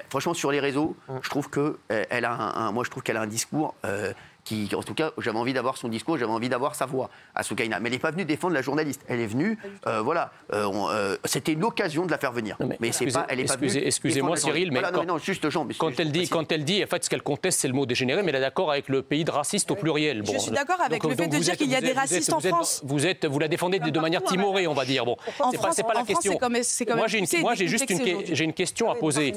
franchement, sur les réseaux, je trouve qu'elle a un discours... en tout cas, j'avais envie d'avoir son discours, j'avais envie d'avoir sa voix à Soukaina. Mais elle n'est pas venue défendre la journaliste. Elle est venue, c'était l'occasion de la faire venir. Mais elle n'est pas venue. Excusez-moi, Cyril, mais quand elle dit, en fait, ce qu'elle conteste, c'est le mot dégénéré, mais elle est d'accord avec le pays de racistes au pluriel. Je suis d'accord avec le fait de dire qu'il y a des racistes en France. Vous la défendez de manière timorée, on va dire. Bon, c'est pas la question. Moi, j'ai juste une question à poser.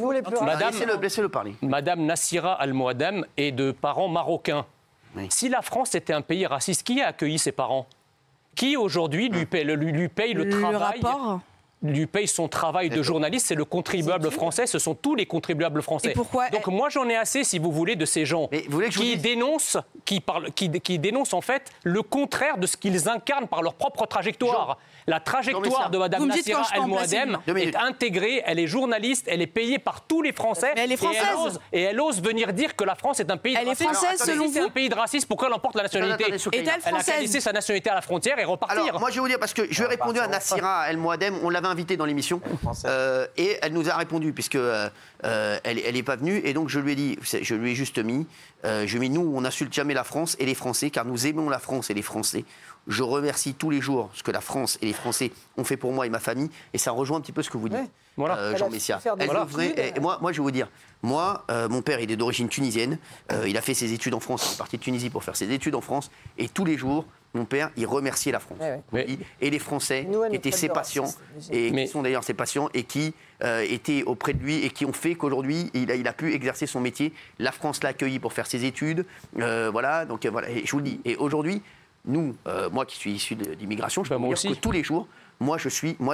Laissez-le parler. Madame Nassira Al-Moadam est de parents marocains. Oui. Si la France était un pays raciste, qui a accueilli ses parents? Qui aujourd'hui lui paye le travail? lui paye son travail de journaliste, c'est le contribuable français, ce sont tous les contribuables français. Donc moi j'en ai assez, si vous voulez, de ces gens qui dénoncent en fait le contraire de ce qu'ils incarnent par leur propre trajectoire. La trajectoire de Mme Nassira El Moadem est intégrée, elle est journaliste, elle est payée par tous les Français. Mais elle est française. Et elle ose venir dire que la France est un pays de racisme. Elle est française, selon vous. Si c'est un pays de racisme, pourquoi elle emporte la nationalité? Est-elle Elle a qu'à laisser sa nationalité à la frontière et repartir. Alors, moi je vais vous dire, parce que je vais répondre à Nassira El Moadem, on l'avait invitée dans l'émission, et elle nous a répondu, puisque elle n'est pas venue, et donc je lui ai dit, je lui ai juste mis, nous on n'insulte jamais la France et les Français, car nous aimons la France et les Français. Je remercie tous les jours ce que la France et les Français ont fait pour moi et ma famille, et ça rejoint un petit peu ce que vous dites, Jean Messia. Et moi, je vais vous dire, mon père, il est d'origine tunisienne, il a fait ses études en France, il est parti de Tunisie pour faire ses études en France, et tous les jours, mon père, il remerciait la France. Et les Français, qui étaient ses patients, et qui sont d'ailleurs ses patients, et qui étaient auprès de lui, et qui ont fait qu'aujourd'hui, il a pu exercer son métier. La France l'a accueilli pour faire ses études. Voilà, donc voilà, et je vous le dis. Et aujourd'hui, nous, moi qui suis issu d'immigration, je peux vous dire que tous les jours, moi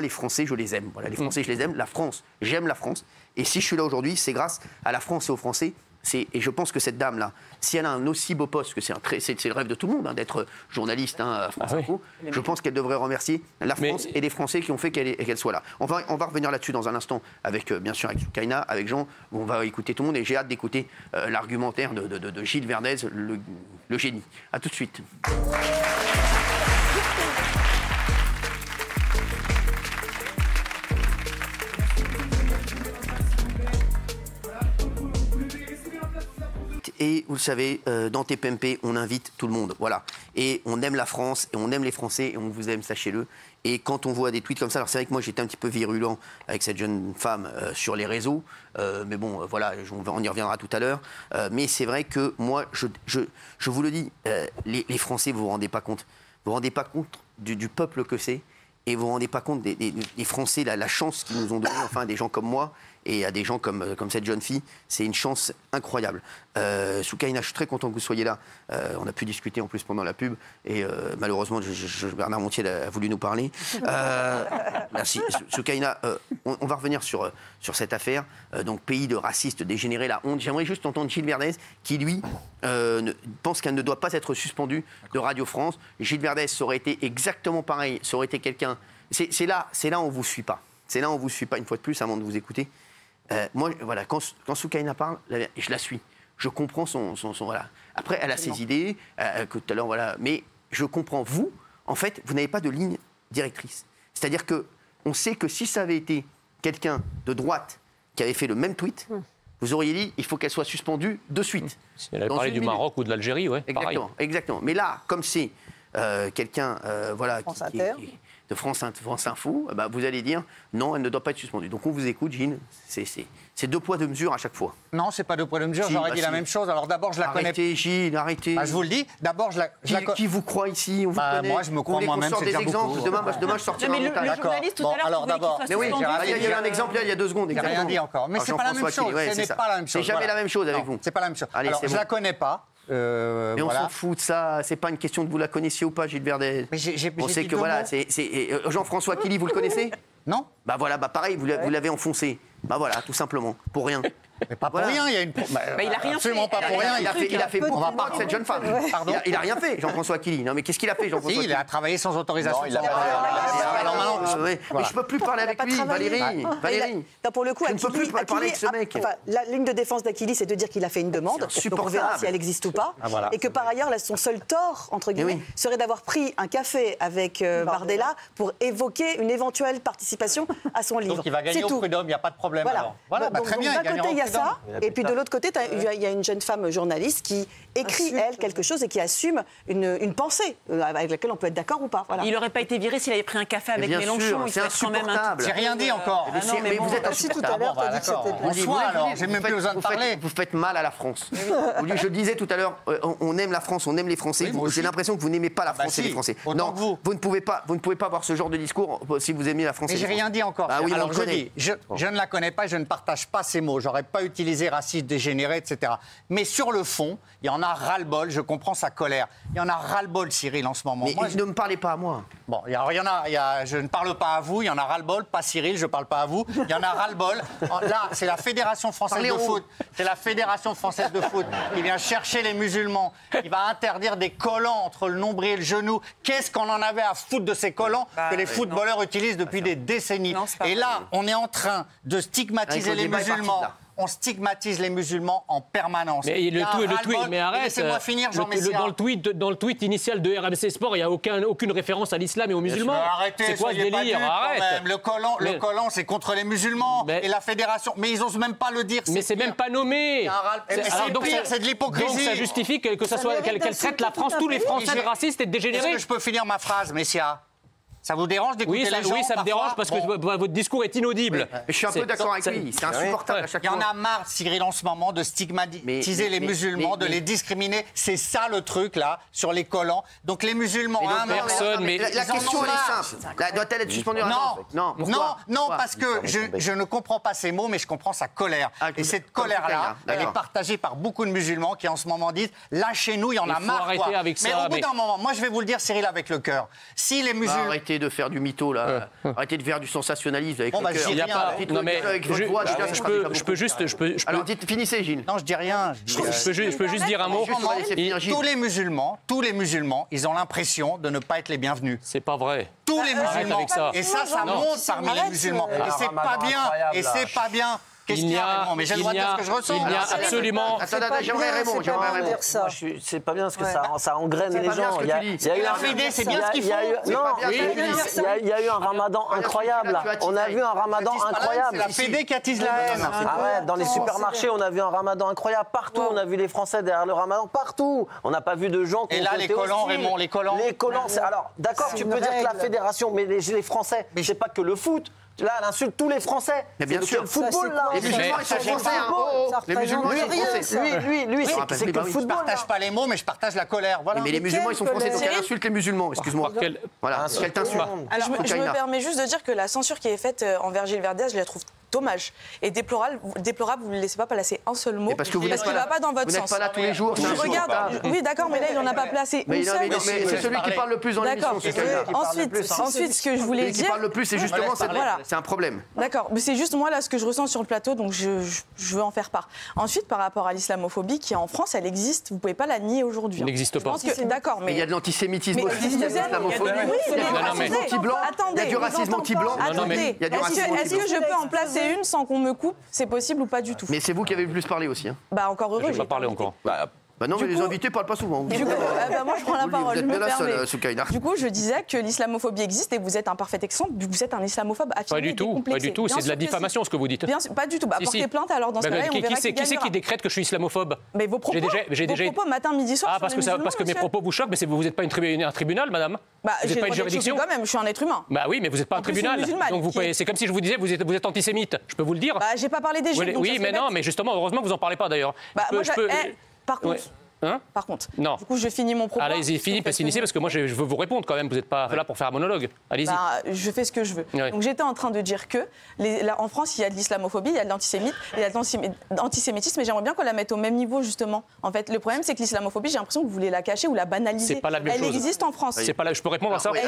les Français, je les aime. Voilà, les Français, je les aime. La France, j'aime la France. Et si je suis là aujourd'hui, c'est grâce à la France et aux Français. Et je pense que cette dame-là, si elle a un aussi beau poste, que c'est le rêve de tout le monde, d'être journaliste à France Info, je pense qu'elle devrait remercier la France et les Français qui ont fait qu'elle soit là. On va revenir là-dessus dans un instant, bien sûr avec Soukaina, avec Jean, où on va écouter tout le monde, et j'ai hâte d'écouter l'argumentaire de Gilles Verdez, le génie. A tout de suite. Et vous le savez, dans TPMP, on invite tout le monde. Voilà. Et on aime la France, et on aime les Français, et on vous aime, sachez-le. Et quand on voit des tweets comme ça, alors c'est vrai que moi j'étais un petit peu virulent avec cette jeune femme sur les réseaux, mais bon, voilà, on y reviendra tout à l'heure. Mais c'est vrai que moi, je vous le dis, les Français, vous vous rendez pas compte. Vous vous rendez pas compte du peuple que c'est, et vous vous rendez pas compte des Français, la chance qu'ils nous ont donnée, enfin des gens comme moi. Et à des gens comme cette jeune fille, c'est une chance incroyable. Soukaina, je suis très content que vous soyez là. On a pu discuter en plus pendant la pub, et malheureusement, Bernard Montiel a voulu nous parler. Merci. Soukaina, on va revenir sur cette affaire. Donc, pays de racistes dégénérés, la honte. J'aimerais juste entendre Gilles Verdez, qui lui pense qu'elle ne doit pas être suspendue de Radio France. Gilles Verdez, ça aurait été exactement pareil. Ça aurait été quelqu'un. C'est là où on ne vous suit pas. C'est là où on ne vous suit pas, une fois de plus, avant de vous écouter. Moi, voilà, quand Soukaina parle, je la suis. Je comprends son voilà. Après, elle a ses idées, que tout à l'heure, voilà. Mais je comprends, vous, en fait, vous n'avez pas de ligne directrice. C'est-à-dire qu'on sait que si ça avait été quelqu'un de droite qui avait fait le même tweet, vous auriez dit, il faut qu'elle soit suspendue de suite. Si elle avait parlé du Maroc ou de l'Algérie, ouais. Exactement. Mais là, comme c'est quelqu'un, voilà, de France Info, bah, vous allez dire non, elle ne doit pas être suspendue. Donc on vous écoute, Gilles, c'est deux poids, deux mesures à chaque fois. Non, c'est pas deux poids, deux mesures, j'aurais dit la même chose. Alors d'abord, je la connais. Arrêtez, Gilles, arrêtez. Bah, je vous le dis, d'abord, Qui vous croit ici? On vous connaît. Moi, je me crois moi-même, c'est des exemples. Demain, je sortirai un montage. Le journaliste tout à l'heure, alors d'abord. Mais oui, il y a eu un exemple il y a 2 secondes. Il n'y a rien dit encore. Mais c'est pas la même chose. Ce n'est pas la même chose. C'est jamais la même chose avec vous. C'est pas la même chose. Alors, je la connais pas. Mais on s'en fout de ça, c'est pas une question de vous la connaissiez ou pas, Gilles Verdez. On sait que voilà, Jean-François Killy, vous le connaissez? Non. Bah voilà, bah pareil, vous l'avez enfoncé. Bah voilà, tout simplement, pour rien. Mais pas pour rien, il y a une. Il a rien absolument fait. pas pour rien. Il a fait pour ma part cette jeune femme. Pardon. Il a rien fait, Jean-François Killy. Non, mais qu'est-ce qu'il a fait, Jean-François Killy? Il a travaillé sans autorisation. Non, il a Mais je peux plus parler avec lui, Valérie. Pour le coup, je ne peux plus parler avec ce mec. La ligne de défense d'Aquili, c'est de dire qu'il a fait une demande. Donc on verra si elle existe ou pas. Et que par ailleurs, son seul tort, entre guillemets, serait d'avoir pris un café avec Bardella pour évoquer une éventuelle participation à son livre. Donc il va gagner au prud'homme, il n'y a pas de problème. Voilà, très bien. D'un côté, il y a ça. Et puis de l'autre côté, il y a une jeune femme journaliste qui écrit, elle, quelque chose et qui assume une pensée avec laquelle on peut être d'accord ou pas. Voilà. Il n'aurait pas été viré s'il avait pris un café avec Mélenchon. C'est insupportable. J'ai rien dit encore. Mais vous êtes insupportable. J'ai même plus besoin de parler. Vous faites mal à la France. Je disais tout à l'heure, on aime la France, on aime les Français. J'ai l'impression que vous n'aimez pas la France et les Français. Non, vous ne pouvez pas avoir ce genre de discours si vous aimez la France et les Français. Mais j'ai rien dit encore. Alors je dis, je ne la connais pas, je ne partage pas ces mots. J'aurais pas utiliser raciste, dégénéré, etc. Mais sur le fond, il y en a ras-le-bol, je comprends sa colère. Il y en a ras-le-bol, Cyril, en ce moment. Mais ne me parlez pas à moi. Bon, je ne parle pas à vous, il y en a ras-le-bol, pas Cyril, je ne parle pas à vous. Il y en a ras-le-bol. Là, c'est la Fédération française de foot. C'est la Fédération française de foot qui vient chercher les musulmans. Il va interdire des collants entre le nombril et le genou. Qu'est-ce qu'on en avait à foutre de ces collants que les footballeurs utilisent depuis des décennies? Et là, on est en train de stigmatiser les musulmans. On stigmatise les musulmans en permanence. Mais mais arrête. Laissez-moi finir, Jean Messia. Dans le tweet initial de RMC Sport, il n'y a aucune référence à l'islam et aux musulmans. Arrêtez, c'est quoi ce délire? Arrête. Le collant, c'est contre les musulmans et la fédération. Mais ils n'osent même pas le dire. Mais c'est même pas nommé. C'est de l'hypocrisie. Donc ça justifie qu'elle traite la France, tous les Français de racistes et de dégénérés. Est-ce que je peux finir ma phrase, Messia? Ça vous dérange d'écouter les gens? Oui, ça me dérange parce que votre discours est inaudible. Oui. Je suis un peu d'accord avec lui. C'est insupportable à chaque fois. Il y en a marre, Cyril, en ce moment, de stigmatiser les musulmans, de les discriminer. C'est ça le truc, là, sur les collants. Donc les musulmans... La question, elle est simple. Doit-elle être suspendue? Non, parce que je ne comprends pas ces mots, mais je comprends sa colère. Et cette colère-là, elle est partagée par beaucoup de musulmans qui, en ce moment, disent « Lâchez-nous, il y en a marre. » Mais au bout d'un moment, moi, je vais vous le dire, Cyril, avec le cœur. Si les musulmans... De faire du mytho là, arrêtez de faire du sensationnalisme avec le cœur. Il y a pas. Non mais je peux juste. Alors finissez, Gilles. Non, je dis rien. Je peux juste dire un mot. Tous les musulmans, ils ont l'impression de ne pas être les bienvenus. C'est pas vrai. Tous les musulmans. Et ça monte parmi les musulmans. Et c'est pas bien. Et c'est pas bien. Qu'est-ce qu'il y a, Raymond? Mais j'ai le droit de dire ce que je ressens. Il y a absolument... J'aimerais Raymond. C'est pas bien parce que ça engraine les gens. Il y a eu un Fédé, c'est bien ce qu'il faut. Il y a eu un ramadan incroyable. On a vu un ramadan incroyable. C'est la Fédé qui attise la haine. Arrête, dans les supermarchés, on a vu un ramadan incroyable. Partout, on a vu les Français derrière le ramadan. Partout. On n'a pas vu de gens qui... Et là, les collants, Raymond, les collants. Les collants, alors, d'accord, tu peux dire que la fédération, mais les Français, mais c'est pas que le foot. Là, elle insulte tous les Français. Mais bien sûr. Le football, là. Les musulmans, ils sont français. Les musulmans, ils sont français. Lui, c'est que le football. Je partage pas les mots, mais je partage la colère. Voilà. Mais les musulmans, ils sont français, donc elle insulte les musulmans. Excuse-moi. Voilà, qu'elle t'insulte. Alors, je me permets juste de dire que la censure qui est faite envers Gilles Verdez, je la trouve dommage et déplorable. Vous ne laissez pas placer un seul mot. Parce que vous n'êtes pas dans votre sens. Vous n'êtes pas là tous les jours. Oui, d'accord, mais là, il n'en a pas placé une seule. Mais c'est celui qui parle le plus dans l'émission. Ensuite, ce que je voulais dire... Celui qui parle le plus, c'est justement, c'est un problème. D'accord, mais c'est juste moi là ce que je ressens sur le plateau, donc je veux en faire part. Ensuite, par rapport à l'islamophobie qui est en France, elle existe, vous ne pouvez pas la nier aujourd'hui. Elle n'existe pas. D'accord, mais... Il y a de l'antisémitisme aussi, il y a de l'islamophobie, il y a du racisme anti-blanc, il y a du racisme anti-blanc. Est-ce que je peux en placer une sans qu'on me coupe? C'est possible ou pas du tout? Mais c'est vous qui avez le plus parlé aussi. Bah encore heureux. Je vais pas parler encore. Bah non, mais les invités parlent pas souvent. Du coup, moi je prends la parole. Vous êtes bien la seule, Soukaina. Du coup, je disais que l'islamophobie existe et vous êtes un parfait exemple, vu que vous êtes un islamophobe affirmé. Pas du tout, c'est de la diffamation ce que vous dites. Pas du tout. Portez plainte alors dans ce cas-là. Qui c'est qui décrète que je suis islamophobe? Mais vos propos. Vos propos matin, midi, soir. Ah, parce que mes propos vous choquent, mais vous n'êtes pas un tribunal, madame. Vous n'êtes pas une juridiction. Quand même, je suis un être humain. Bah oui, mais vous n'êtes pas un tribunal. Donc c'est comme si je vous disais vous êtes antisémite. Je peux vous le dire. Bah j'ai pas parlé des juifs. Oui, mais non, mais justement, heureusement vous en parlez pas d'ailleurs. Par contre. Par contre, non. Du coup, je finis mon propos. Allez-y, finissez parce que moi, je veux vous répondre quand même. Vous n'êtes pas là pour faire un monologue. Allez-y. Je fais ce que je veux. Oui. Donc, j'étais en train de dire que en France, il y a de l'islamophobie, il y a de l'antisémitisme, mais j'aimerais bien qu'on la mette au même niveau, justement. En fait, le problème, c'est que l'islamophobie, j'ai l'impression que vous voulez la cacher ou la banaliser. C'est pas la même chose. Elle existe en France. C'est pas là. Je peux répondre à ça. On va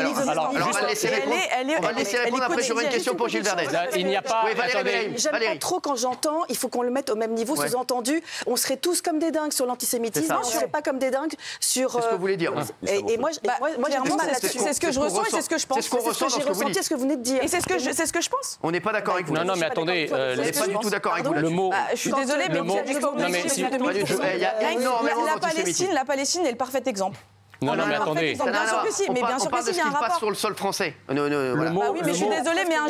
laisser répondre. Après, j'aurai une question pour Gilles Verdez. Il n'y a pas. J'aime pas trop quand j'entends. Il faut qu'on le mette au même niveau. Sous-entendu, on serait tous comme des dingues sur l'antisémitisme. On ne serait pas comme des dingues sur... C'est ce que vous voulez dire. Et moi, j'ai du mal là-dessus. C'est ce que je ressens et c'est ce que je pense. C'est ce que j'ai ressenti, ce que vous venez de dire. Et c'est ce que je pense. On n'est pas d'accord avec vous. Non, mais attendez. On n'est pas du tout d'accord avec vous là-dessus. Le mot... Je suis désolée, mais vous êtes La Palestine est le parfait exemple. Non, mais attendez. Bien sûr que si, mais bien sûr que si, il y a un rapport. On parle sur le sol français. Oui, mais je suis désolée, mais un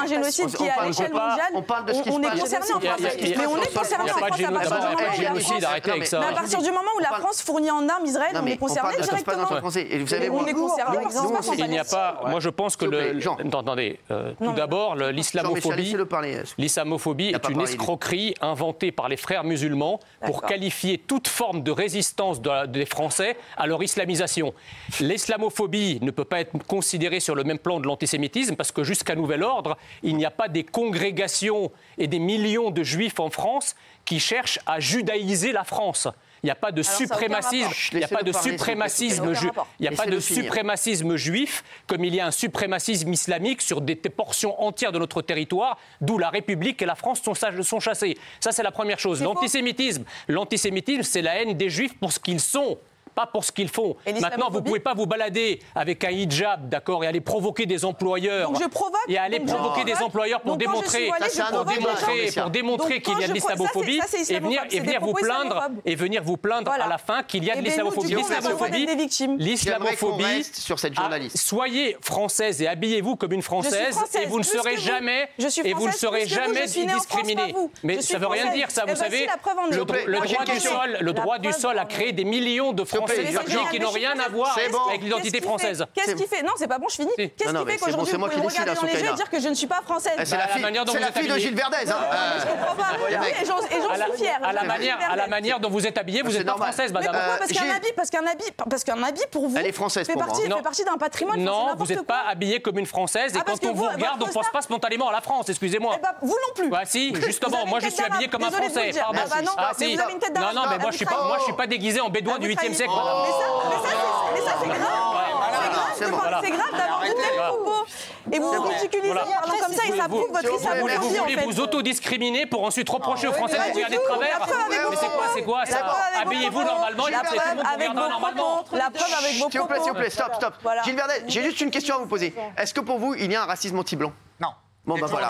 génocide qui est à l'échelle mondiale, on est concerné en France. Mais on est concerné en France à partir du moment où génocide, arrêtez avec ça. Mais à partir du moment où la France fournit en armes Israël, on est concerné directement. On est concerné. Il n'y a pas. Moi, je pense que attendez. Tout d'abord, l'islamophobie est une escroquerie inventée par les frères musulmans pour qualifier toute forme de résistance des Français à leur islamisme d'islamisation. L'islamophobie ne peut pas être considérée sur le même plan de l'antisémitisme parce que jusqu'à nouvel ordre, il n'y a pas des congrégations et des millions de juifs en France qui cherchent à judaïser la France. Il n'y a pas de suprémacisme, il n'y a pas de suprémacisme juif comme il y a un suprémacisme islamique sur des portions entières de notre territoire, d'où la République et la France sont chassées. Ça, c'est la première chose. L'antisémitisme, c'est la haine des juifs pour ce qu'ils sont. Pas pour ce qu'ils font. Maintenant, vous ne pouvez pas vous balader avec un hijab, d'accord, et aller provoquer des employeurs. Donc je provoque. Et aller provoquer des employeurs pour démontrer qu'il y a de l'islamophobie et venir vous plaindre à la fin qu'il y a de l'islamophobie. L'islamophobie, sur cette journaliste. Soyez française et habillez-vous comme une française et vous ne serez jamais discriminée. Mais ça ne veut rien dire, ça. Vous savez, le droit du sol a créé des millions de Français qui n'ont rien à voir avec l'identité française. Qu'est-ce qui fait? Non, c'est pas bon, je finis. Qu'est-ce qui fait qu'aujourd'hui, vous pouvez me regarder dans les yeux et dire que je ne suis pas française? C'est la fille de Gilles Verdez. Je comprends pas. Et j'en suis fière. À la manière dont vous êtes habillée, vous n'êtes pas française, madame. Parce qu'un habit, pour vous, elle est française pour moi. fait partie d'un patrimoine. Non, vous n'êtes pas habillée comme une française. Et quand on vous regarde, on ne pense pas spontanément à la France, excusez-moi. Vous non plus. Bah si, justement, moi je suis habillée comme un Français. Pardon. Ah si. Non, mais moi je suis pas déguisé en bédouin du 8e siècle, madame. Mais ça, c'est grave. C'est grave d'avoir de tels propos. Et vous vous ridiculisez en parlant comme ça et ça prouve votre islamophobie, Vous voulez vous autodiscriminer pour ensuite reprocher aux Français de regarder de travers. Mais c'est quoi ça? Habillez-vous normalement et tout le monde vous regarde normalement. La preuve avec vos propos. S'il vous plaît, stop. Gilles Verdez, j'ai juste une question à vous poser. Est-ce que pour vous, il y a un racisme anti-blanc? Non. Bon, bah voilà.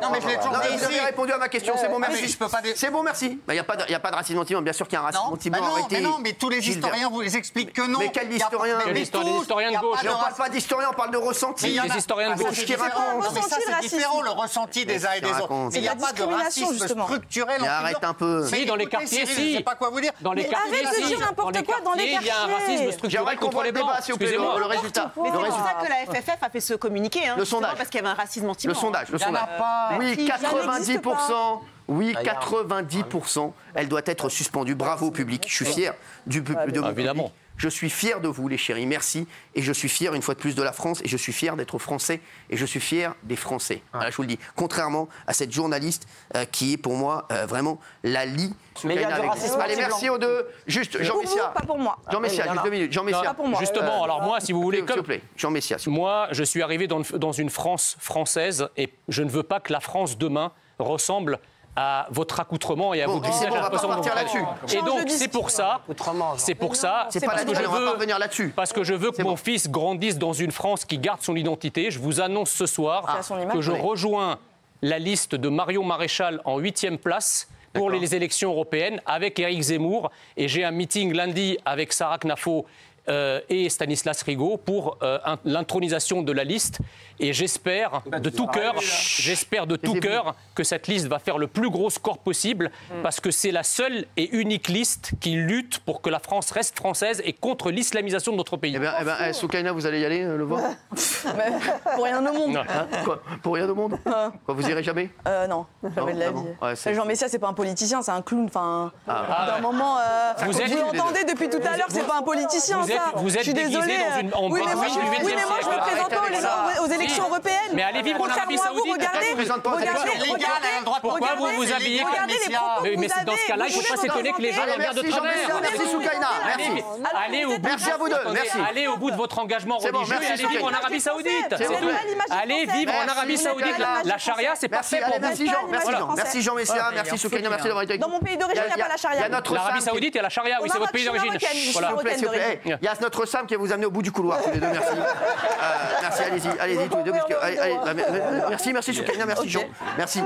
Non, mais je l'ai toujours dit ici. Vous avez répondu à ma question, c'est bon, merci. Je peux pas. C'est bon, merci. Il n'y a pas de racisme anti-blanc, bien sûr qu'il y a un racisme anti-blanc. Non, mais tous les historiens vous les expliquent que non. Mais quel historien? Les historiens de gauche. On ne parle pas d'historiens, on parle de ressenti. Les historiens de gauche qui racontent. Mais ça, c'est différent, le ressenti des uns et des autres. Il n'y a pas de racisme structurel. Arrête un peu. Si, dans les quartiers, si. Je sais pas quoi vous dire. Dans les quartiers, arrête de dire n'importe quoi dans les quartiers. Il y a un racisme structurel contre les blancs. Le résultat. Mais c'est pour ça que la FFF a fait ce communiqué. Le sondage. Parce qu'il y avait un racisme anti-blanc. Le sondage. Oui, 90%. Oui, 90%. Elle doit être suspendue. Bravo, public. Je suis fier de mon évidemment. public. Je suis fier de vous, les chéris. Merci. Et je suis fier, une fois de plus, de la France. Et je suis fier d'être français. Et je suis fier des Français. Voilà, je vous le dis. Contrairement à cette journaliste qui est, pour moi, vraiment la lie. Mais il y a du racisme. Allez, merci aux deux. Juste, Jean Messia. Pas pour moi. Jean Messia, juste 2 minutes. Jean Messia. Justement, alors moi, si vous voulez... S'il vous plaît, Jean Messia. Moi, je suis arrivé dans une France française et je ne veux pas que la France, demain, ressemble à votre accoutrement et à votre visage. On va pas partir là-dessus. Et donc, c'est pour ça, parce que je veux que mon fils grandisse dans une France qui garde son identité. Je vous annonce ce soir que je rejoins la liste de Marion Maréchal en 8e place pour les élections européennes avec Éric Zemmour. Et j'ai un meeting lundi avec Sarah Knafo et Stanislas Rigaud pour l'intronisation de la liste. Et j'espère de tout cœur que cette liste va faire le plus gros score possible parce que c'est la seule et unique liste qui lutte pour que la France reste française et contre l'islamisation de notre pays. Eh bien, Soukaina, vous allez y aller le voir? Pour rien au monde. Quoi? Pour rien au monde? Quoi, vous irez jamais? Non, jamais de la vie. Jean Messia, c'est pas un politicien, c'est un clown. Enfin, d'un moment, vous l'entendez depuis tout à l'heure, c'est pas un politicien, ça. Vous êtes déguisé dans une oui, mais moi, je me présente pas aux élections européennes. Mais allez vivre en Arabie Saoudite. Pourquoi vous vous habillez comme Messia? Mais dans ce cas-là, il ne faut pas s'étonner que les gens regardent de travers. Merci Soukaina, merci. Merci à vous deux, merci. Allez au bout de votre engagement religieux et allez vivre en Arabie Saoudite. Allez vivre en Arabie Saoudite. La charia, c'est parfait pour vous. Merci Jean Messia, merci Soukaina, merci d'avoir été avec nous. Dans mon pays d'origine, il n'y a pas la charia. L'Arabie Saoudite, il y a la charia, oui, c'est votre pays d'origine. Il y a notre Sam qui va vous amener au bout du couloir, tous les deux, merci. Merci, allez-y, tous les deux. Merci Soukaina, merci Jean. Merci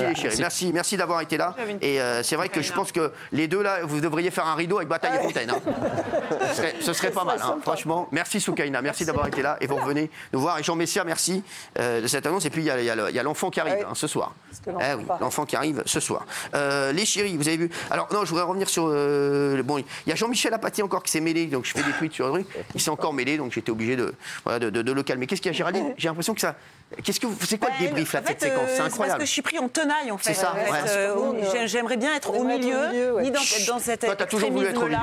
les chéris, merci d'avoir été là. Et c'est vrai que je pense que les deux là, vous devriez faire un rideau avec Bataille et Fontaine. Ce serait pas mal, franchement. Merci Soukaina, merci d'avoir été là et vous revenez nous voir. Et Jean Messia, merci de cette annonce. Et puis il y a l'enfant qui arrive ce soir. Oui, l'enfant qui arrive ce soir. Les chéris, vous avez vu. Alors non, je voudrais revenir sur bon, il y a Jean-Michel Apathy encore qui s'est mêlé, donc je fais des tweets sur le truc. Il s'est encore mêlé, donc j'étais obligé de le calmer. Qu'est-ce qu'il y a, Géraldine? J'ai l'impression que ça. C'est quoi le débrief là de cette séquence? C'est incroyable. Parce que je suis pris en tenaille en fait. C'est ça. J'aimerais bien être au milieu, ni dans cette Toi, t'as toujours voulu être au milieu.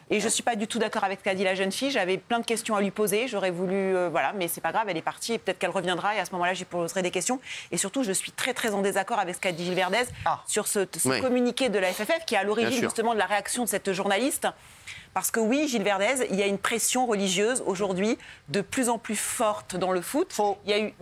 Et je ne suis pas du tout d'accord avec ce qu'a dit la jeune fille. J'avais plein de questions à lui poser. J'aurais voulu... voilà, mais c'est pas grave, elle est partie. Et peut-être qu'elle reviendra. Et à ce moment-là, je lui poserai des questions. Et surtout, je suis très, très en désaccord avec ce qu'a dit Gilles Verdez sur ce communiqué de la FFF qui est à l'origine justement de la réaction de cette journaliste. Parce que oui, Gilles Verdez, il y a une pression religieuse aujourd'hui de plus en plus forte dans le foot. Il y a eu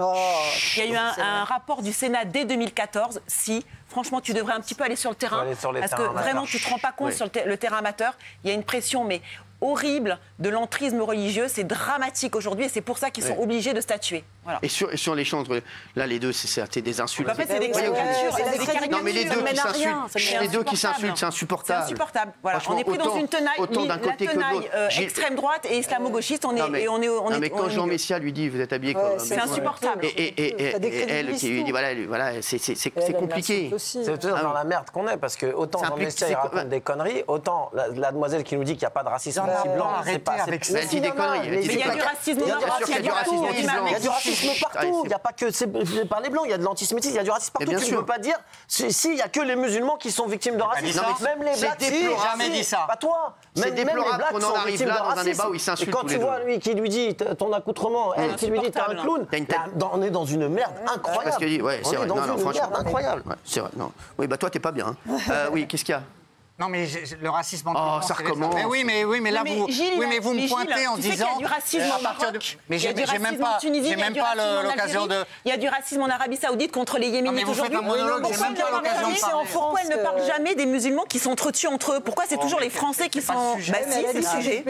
un rapport du Sénat dès 2014. Si, franchement, tu devrais un petit peu aller sur le terrain. Parce que vraiment, tu ne te rends pas compte sur le terrain amateur. Il y a une pression, mais horrible de l'entrisme religieux. C'est dramatique aujourd'hui et c'est pour ça qu'ils sont obligés de statuer. Voilà. Et sur les champs, là, les deux, c'est des insultes. En fait, c'est des caricatures. Non, mais les deux qui s'insultent, c'est insupportable. C'est insupportable. Voilà. On est pris dans une tenaille, la tenaille extrême droite et islamo-gauchiste. Mais quand Jean Messia lui dit, vous êtes habillé comme... C'est insupportable. Et elle qui lui dit, voilà, c'est compliqué. C'est dans la merde qu'on est, parce que autant Jean Messia il raconte des conneries, autant la demoiselle qui nous dit qu'il n'y a pas de racisme anti-blanc, c'est pas... Elle dit des conneries. Mais il y a du racisme anti-blanc. Il y a du racisme partout. Il n'y a pas que par les blancs, il y a de l'antisémitisme, il y a du racisme partout. Tu ne peux pas dire, il n'y a que les musulmans qui sont victimes de racisme. Même les blacks, jamais dit ça. Pas toi. C'est déplorable qu'on en arrive là dans un débat où ils s'insultent. Et quand tu vois lui qui lui dit ton accoutrement, elle qui lui dit t'es un clown, on est dans une merde incroyable. On est dans une merde incroyable. C'est vrai. Oui, bah toi t'es pas bien. Oui, qu'est-ce qu'il y a? Non, mais le racisme en ça recommence. Mais oui, mais là, vous me pointez en disant... Il y a du racisme en Maroc, mais j'ai même pas l'occasion de... Il y a du racisme en Arabie Saoudite contre les Yéménites aujourd'hui. Pourquoi elle ne parle jamais des musulmans qui sont entretués entre eux? Pourquoi c'est toujours les Français qui sont... Bah si, c'est le sujet.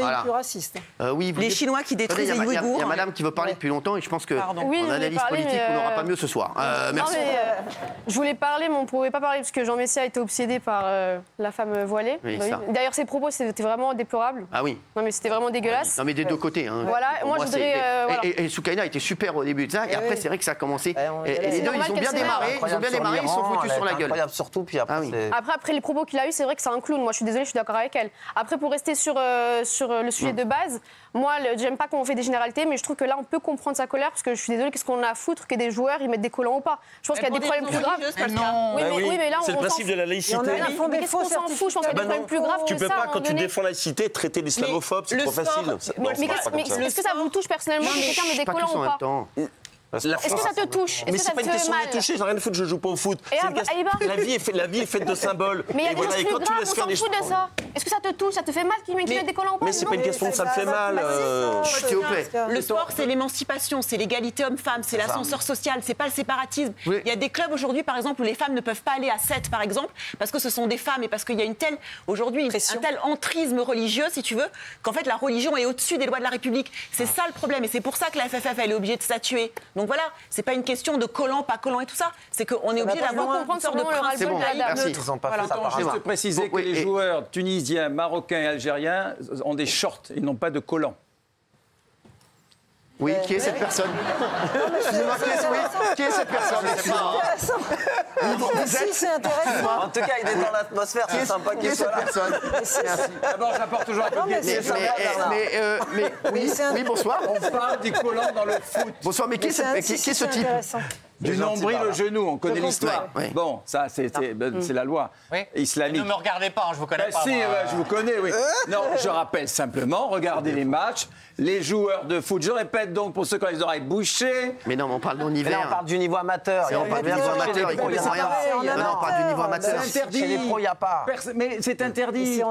Les Chinois qui détruisent les Ouïghours. Il y a madame qui veut parler depuis longtemps et je pense qu'en analyse politique, on n'aura pas mieux ce soir. Merci. Je voulais parler, mais on ne pouvait pas parler parce que Jean Messia était obsédé par la femme voilée. Oui, d'ailleurs, ses propos, c'était vraiment déplorable. Ah oui. Non, mais c'était vraiment dégueulasse. Non, mais des deux côtés. Hein. Voilà, moi je voudrais. Et Soukaina était super au début de ça, et après, c'est vrai que ça a commencé. Et les deux, ils ont bien démarré, ils sont foutus sur la gueule. Surtout, puis après les propos qu'il a eu, c'est vrai que c'est un clown. Moi, je suis désolée, je suis d'accord avec elle. Après, pour rester sur le sujet de base, moi, j'aime pas qu'on fait des généralités, mais je trouve que là, on peut comprendre sa colère, parce que je suis désolée, qu'est-ce qu'on a à foutre que des joueurs ils mettent des collants ou pas? Je pense qu'il y a des problèmes plus graves. Oui, mais là, c'est le principe de la laïcité. Qu'est-ce qu'on s'en fout? Je pense qu'il y a des problèmes plus grave. Tu peux pas, quand tu défends la laïcité, traiter d'islamophobe, c'est trop facile. Mais est-ce que ça vous touche personnellement que quelqu'un met des collants ou pas? Est-ce que ça te touche? Mais c'est pas une question de me toucher, j'ai rien à foutre, je joue pas au foot. La vie est faite de symboles. Mais il y a des choses plus graves, on s'en fout de ça. Est-ce que ça te touche? Ça te fait mal qu'il mette des collants ou pas? Mais c'est pas une question de ça me fait mal. S'il vous plaît. Le sport, c'est l'émancipation, c'est l'égalité homme-femme, c'est l'ascenseur social, c'est pas le séparatisme. Il y a des clubs aujourd'hui, par exemple, où les femmes ne peuvent pas aller à 7, par exemple, parce que ce sont des femmes et parce qu'il y a aujourd'hui un tel entrisme religieux, si tu veux, qu'en fait la religion est au-dessus des lois de la République. C'est ça le problème et c'est pour ça que la FFF elle est obligée de statuer. Donc voilà, c'est pas une question de collant, pas collant et tout ça, c'est qu'on est obligé d'avoir une sorte de principe neutre. Attends, juste préciser que les joueurs tunisiens, marocains et algériens ont des shorts, ils n'ont pas de collants. Oui, qui est cette personne? Excusez-moi, qui est cette personne? C'est intéressant. En tout cas, il est dans l'atmosphère, c'est sympa qu'il soit là. Qui est cette personne? D'abord, j'apporte toujours un peu de Oui, bonsoir. On parle des collants dans le foot. Bonsoir, mais qui est ce type? Du nombril au genou, on connaît l'histoire. Bon, ça, c'est la loi islamique. Ne me regardez pas, je vous connais pas. Si, je vous connais, oui. Non, je rappelle simplement, regardez les matchs, les joueurs de foot. Je répète donc pour ceux qui ont les oreilles bouchées. Mais non, mais on parle d'un niveau. On parle du niveau amateur. On parle du niveau amateur, il comprend rien. On parle du niveau amateur. C'est interdit. Chez les pros, il n'y a pas. Mais c'est interdit.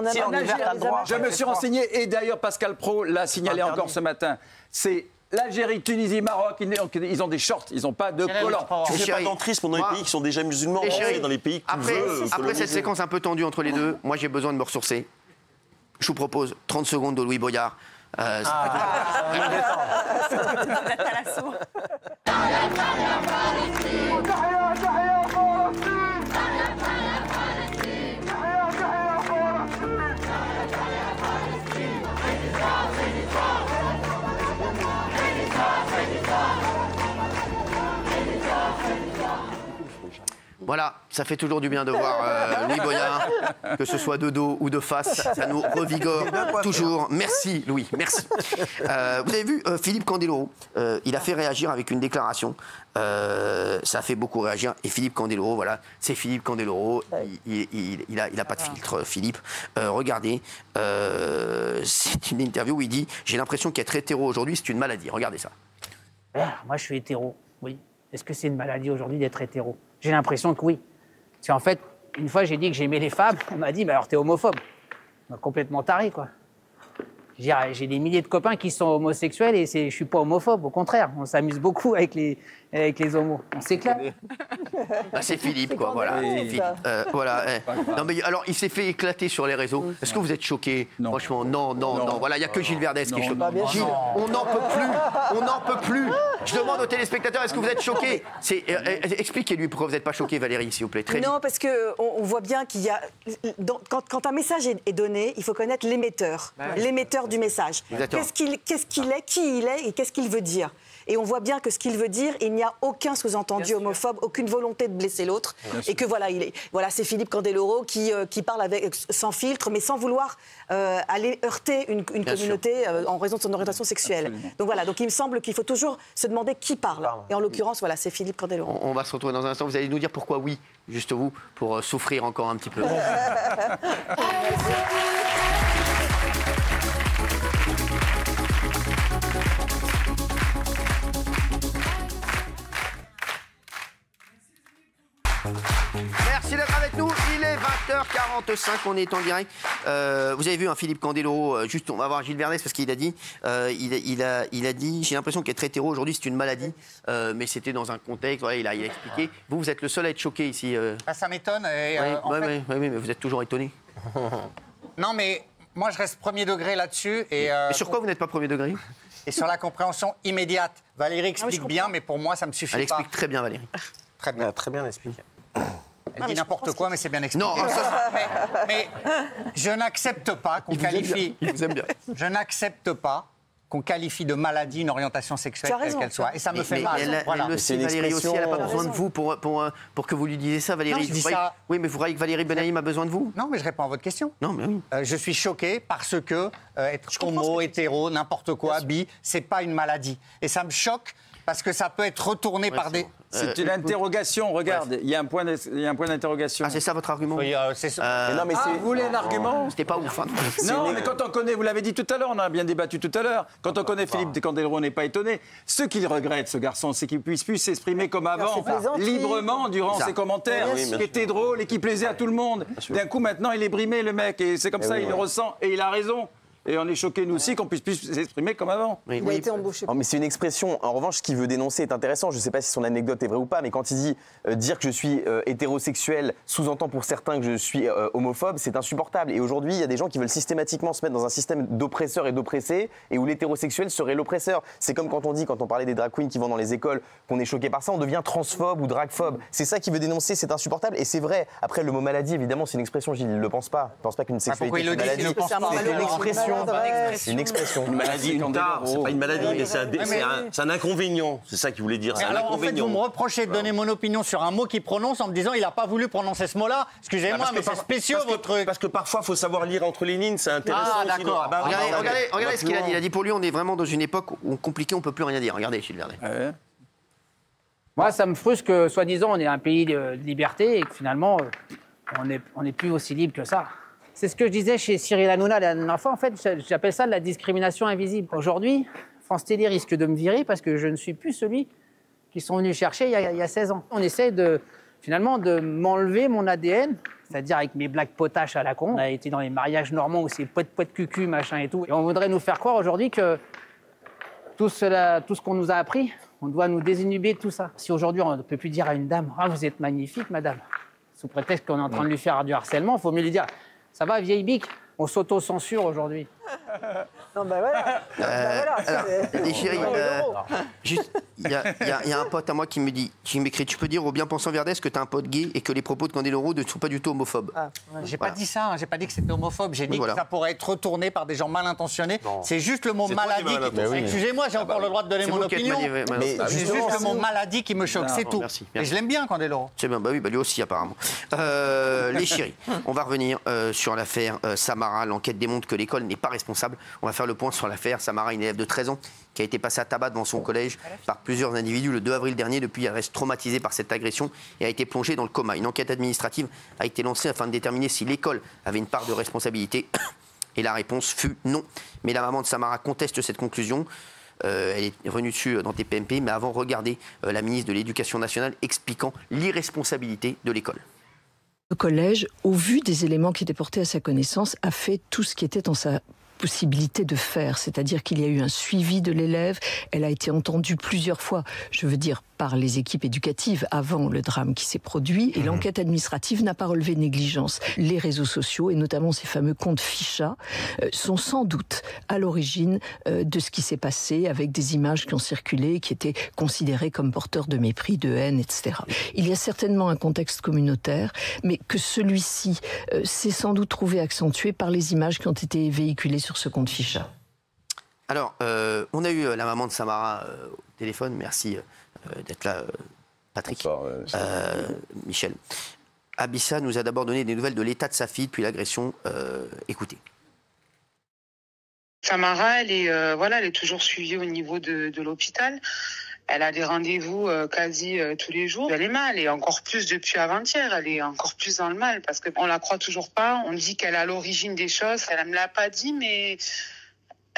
Je me suis renseigné, et d'ailleurs, Pascal Praud l'a signalé encore ce matin. C'est l'Algérie, Tunisie, Maroc, ils ont des shorts, ils n'ont pas de collants. Tu fais pas d'entrisme dans les pays qui sont déjà musulmans, dans les pays qui veulent. Après cette séquence un peu tendue entre les deux, moi j'ai besoin de me ressourcer. Je vous propose 30 secondes de Louis Boyard. Voilà, ça fait toujours du bien de voir Louis Boyard, que ce soit de dos ou de face, ça nous revigore toujours. Merci Louis, merci. Vous avez vu Philippe Candeloro, il a fait réagir avec une déclaration. Ça a fait beaucoup réagir. Et Philippe Candeloro, voilà, c'est Philippe Candeloro. Il a pas de filtre, Philippe. Regardez, c'est une interview où il dit « J'ai l'impression qu'être hétéro aujourd'hui, c'est une maladie. » Regardez ça. Moi, je suis hétéro, oui. Est-ce que c'est une maladie aujourd'hui d'être hétéro? J'ai l'impression que oui. Parce qu'en fait, une fois, j'ai dit que j'aimais les femmes. On m'a dit, bah alors t'es homophobe. On m'a complètement taré, quoi. J'ai des milliers de copains qui sont homosexuels et je suis pas homophobe. Au contraire, on s'amuse beaucoup avec les homos. On s'éclate. Ah, c'est Philippe, quoi. Voilà. Philippe. Voilà. Non, mais alors, il s'est fait éclater sur les réseaux. Est-ce que vous êtes choqué? Franchement, non. Voilà, il n'y a que Gilles Verdez qui est choqué. Gilles, on n'en peut plus. On n'en peut plus. Je demande aux téléspectateurs, est-ce que vous êtes choqués? Expliquez-lui pourquoi vous n'êtes pas choqué, Valérie, s'il vous plaît. Très non, parce qu'on voit bien qu'il y a... Quand un message est donné, il faut connaître l'émetteur. L'émetteur du message. Qu'est-ce qu'il est, qui il est et qu'est-ce qu'il veut dire. Et on voit bien que ce qu'il veut dire, il n'y a aucun sous-entendu homophobe, aucune volonté de blesser l'autre. Et que voilà, c'est Philippe Candeloro qui parle sans filtre, mais sans vouloir aller heurter une communauté en raison de son orientation sexuelle. Absolument. Donc voilà, donc il me semble qu'il faut toujours se demander qui parle. Et en l'occurrence, voilà, c'est Philippe Candeloro. On va se retrouver dans un instant. Vous allez nous dire pourquoi oui, juste vous, pour souffrir encore un petit peu. Merci d'être avec nous, il est 20h45, on est en direct. Vous avez vu Philippe Candeloro, juste on va voir Gilles Verdez parce qu'il a dit, il a dit, j'ai l'impression qu'être hétéro aujourd'hui c'est une maladie, mais c'était dans un contexte, voilà, il a expliqué. Vous êtes le seul à être choqué ici. Ça m'étonne. Oui, mais vous êtes toujours étonné. Non, mais moi je reste premier degré là-dessus. Et sur quoi vous n'êtes pas premier degré? Et sur la compréhension immédiate. Valérie explique bien, mais pour moi ça me suffit pas. Elle explique très bien, Valérie. Très bien. Très bien expliqué. Elle dit n'importe quoi, mais c'est bien expliqué. Non, mais je n'accepte pas qu'on qualifie. Il vous aime bien. Je n'accepte pas qu'on qualifie de maladie une orientation sexuelle quelle qu'elle soit. Et ça me fait mal. Elle le sait, Valérie aussi, elle n'a pas besoin de vous pour que vous lui disiez ça, Valérie. Non, je dis ça... Oui, mais vous croyez que Valérie Benaïm a besoin de vous? Non, mais je réponds à votre question. Non, mais oui. Je suis choqué parce que être homo, hétéro, n'importe quoi, bi, c'est pas une maladie. Et ça me choque parce que ça peut être retourné par des... C'est une interrogation, regarde, il y a un point d'interrogation. Ah, c'est ça votre argument? Oui, c'est ça. Non, mais vous voulez un argument? C'était pas ouf. Hein. Non, mais quand on connaît, vous l'avez dit tout à l'heure, on a bien débattu tout à l'heure, quand on connaît Philippe Candeloro, on n'est pas étonné. Ce qu'il regrette, ce garçon, c'est qu'il puisse plus s'exprimer comme avant, librement, durant ses commentaires, qui était drôle et qui plaisait à tout le monde. D'un coup, maintenant, il est brimé, le mec, et c'est comme ça, il le ressent, et il a raison. Et on est choqués, nous aussi, qu'on puisse plus s'exprimer comme avant. Il a été embauché. Oh, mais c'est une expression. En revanche, ce qu'il veut dénoncer est intéressant. Je ne sais pas si son anecdote est vraie ou pas, mais quand il dit dire que je suis hétérosexuel sous-entend pour certains que je suis homophobe, c'est insupportable. Et aujourd'hui, il y a des gens qui veulent systématiquement se mettre dans un système d'oppresseurs et d'oppressés, et où l'hétérosexuel serait l'oppresseur. C'est comme quand on parlait des drag queens qui vont dans les écoles, qu'on est choqué par ça, on devient transphobe ou dragphobe. C'est ça qu'il veut dénoncer, c'est insupportable. Et c'est vrai. Après, le mot maladie, évidemment, c'est une expression. Gilles, il ne le pense pas. Il ne pense pas qu'une sexualité est une maladie. C'est une expression. C'est une expression. Une maladie, une tare, c'est pas une maladie, mais c'est un inconvénient. C'est ça qu'il voulait dire. Alors en fait, vous me reprochez de donner mon opinion sur un mot qu'il prononce en me disant il n'a pas voulu prononcer ce mot-là. Excusez-moi, mais c'est spéciaux votre truc. Parce que parfois, il faut savoir lire entre les lignes, c'est intéressant. Ah, d'accord. Regardez ce qu'il a dit. Il a dit pour lui, on est vraiment dans une époque où compliqué, on ne peut plus rien dire. Regardez, Gilles Verdez. Moi, ça me frustre que, soi-disant, on est un pays de liberté et que finalement, on n'est plus aussi libre que ça. C'est ce que je disais chez Cyril Hanouna la dernière fois. En fait, j'appelle ça de la discrimination invisible. Aujourd'hui, France Télé risque de me virer parce que je ne suis plus celui qu'ils sont venus chercher il y a 16 ans. On essaie finalement de m'enlever mon ADN, c'est-à-dire avec mes blagues potaches à la con. On a été dans les mariages normands où c'est poète cucu, machin et tout. Et on voudrait nous faire croire aujourd'hui que tout ce qu'on nous a appris, on doit nous désinhiber de tout ça. Si aujourd'hui on ne peut plus dire à une dame « Ah, vous êtes magnifique, madame », sous prétexte qu'on est en train de lui faire du harcèlement, il faut mieux lui dire « Ça va, vieille bique ?» On s'auto-censure aujourd'hui. Non, bah voilà. Les chéris, juste, il y a un pote à moi qui m'écrit, tu peux dire au bien-pensant Verdès que tu as un pote gay et que les propos de Candeloro ne sont pas du tout homophobes. J'ai pas dit ça, j'ai pas dit que c'était homophobe, j'ai dit que ça pourrait être retourné par des gens mal intentionnés. C'est juste le mot maladie. Excusez-moi, j'ai encore le droit de donner mon opinion. Mais c'est juste le mot maladie qui me choque, c'est tout. Et je l'aime bien, Candeloro. C'est bien, bah oui, lui aussi apparemment. Les chéris, on va revenir sur l'affaire Samara. L'enquête démontre que l'école n'est pas responsable. On va faire le point sur l'affaire Samara, une élève de 13 ans qui a été passée à tabac devant son collège par plusieurs individus le 2 avril dernier. Depuis, elle reste traumatisée par cette agression et a été plongée dans le coma. Une enquête administrative a été lancée afin de déterminer si l'école avait une part de responsabilité. Et la réponse fut non. Mais la maman de Samara conteste cette conclusion. Elle est revenue dessus dans TPMP, mais avant, regardez la ministre de l'Éducation nationale expliquant l'irresponsabilité de l'école. Le collège, au vu des éléments qui étaient portés à sa connaissance, a fait tout ce qui était en sa possibilité de faire, c'est-à-dire qu'il y a eu un suivi de l'élève, elle a été entendue plusieurs fois, je veux dire par les équipes éducatives avant le drame qui s'est produit, et l'enquête administrative n'a pas relevé de négligence. Les réseaux sociaux, et notamment ces fameux comptes Ficha, sont sans doute à l'origine de ce qui s'est passé, avec des images qui ont circulé, qui étaient considérées comme porteurs de mépris, de haine, etc. Il y a certainement un contexte communautaire, mais que celui-ci s'est sans doute trouvé accentué par les images qui ont été véhiculées sur ce compte Ficha. Alors, on a eu la maman de Samara au téléphone. Merci d'être là, Patrick. Michel. Abissa nous a d'abord donné des nouvelles de l'état de sa fille depuis l'agression. Écoutez. Samara, elle est toujours suivie au niveau de l'hôpital. Elle a des rendez-vous quasi tous les jours. Elle est mal, et encore plus depuis avant-hier. Elle est encore plus dans le mal parce qu'on la croit toujours pas. On dit qu'elle est à l'origine des choses. Elle ne me l'a pas dit, mais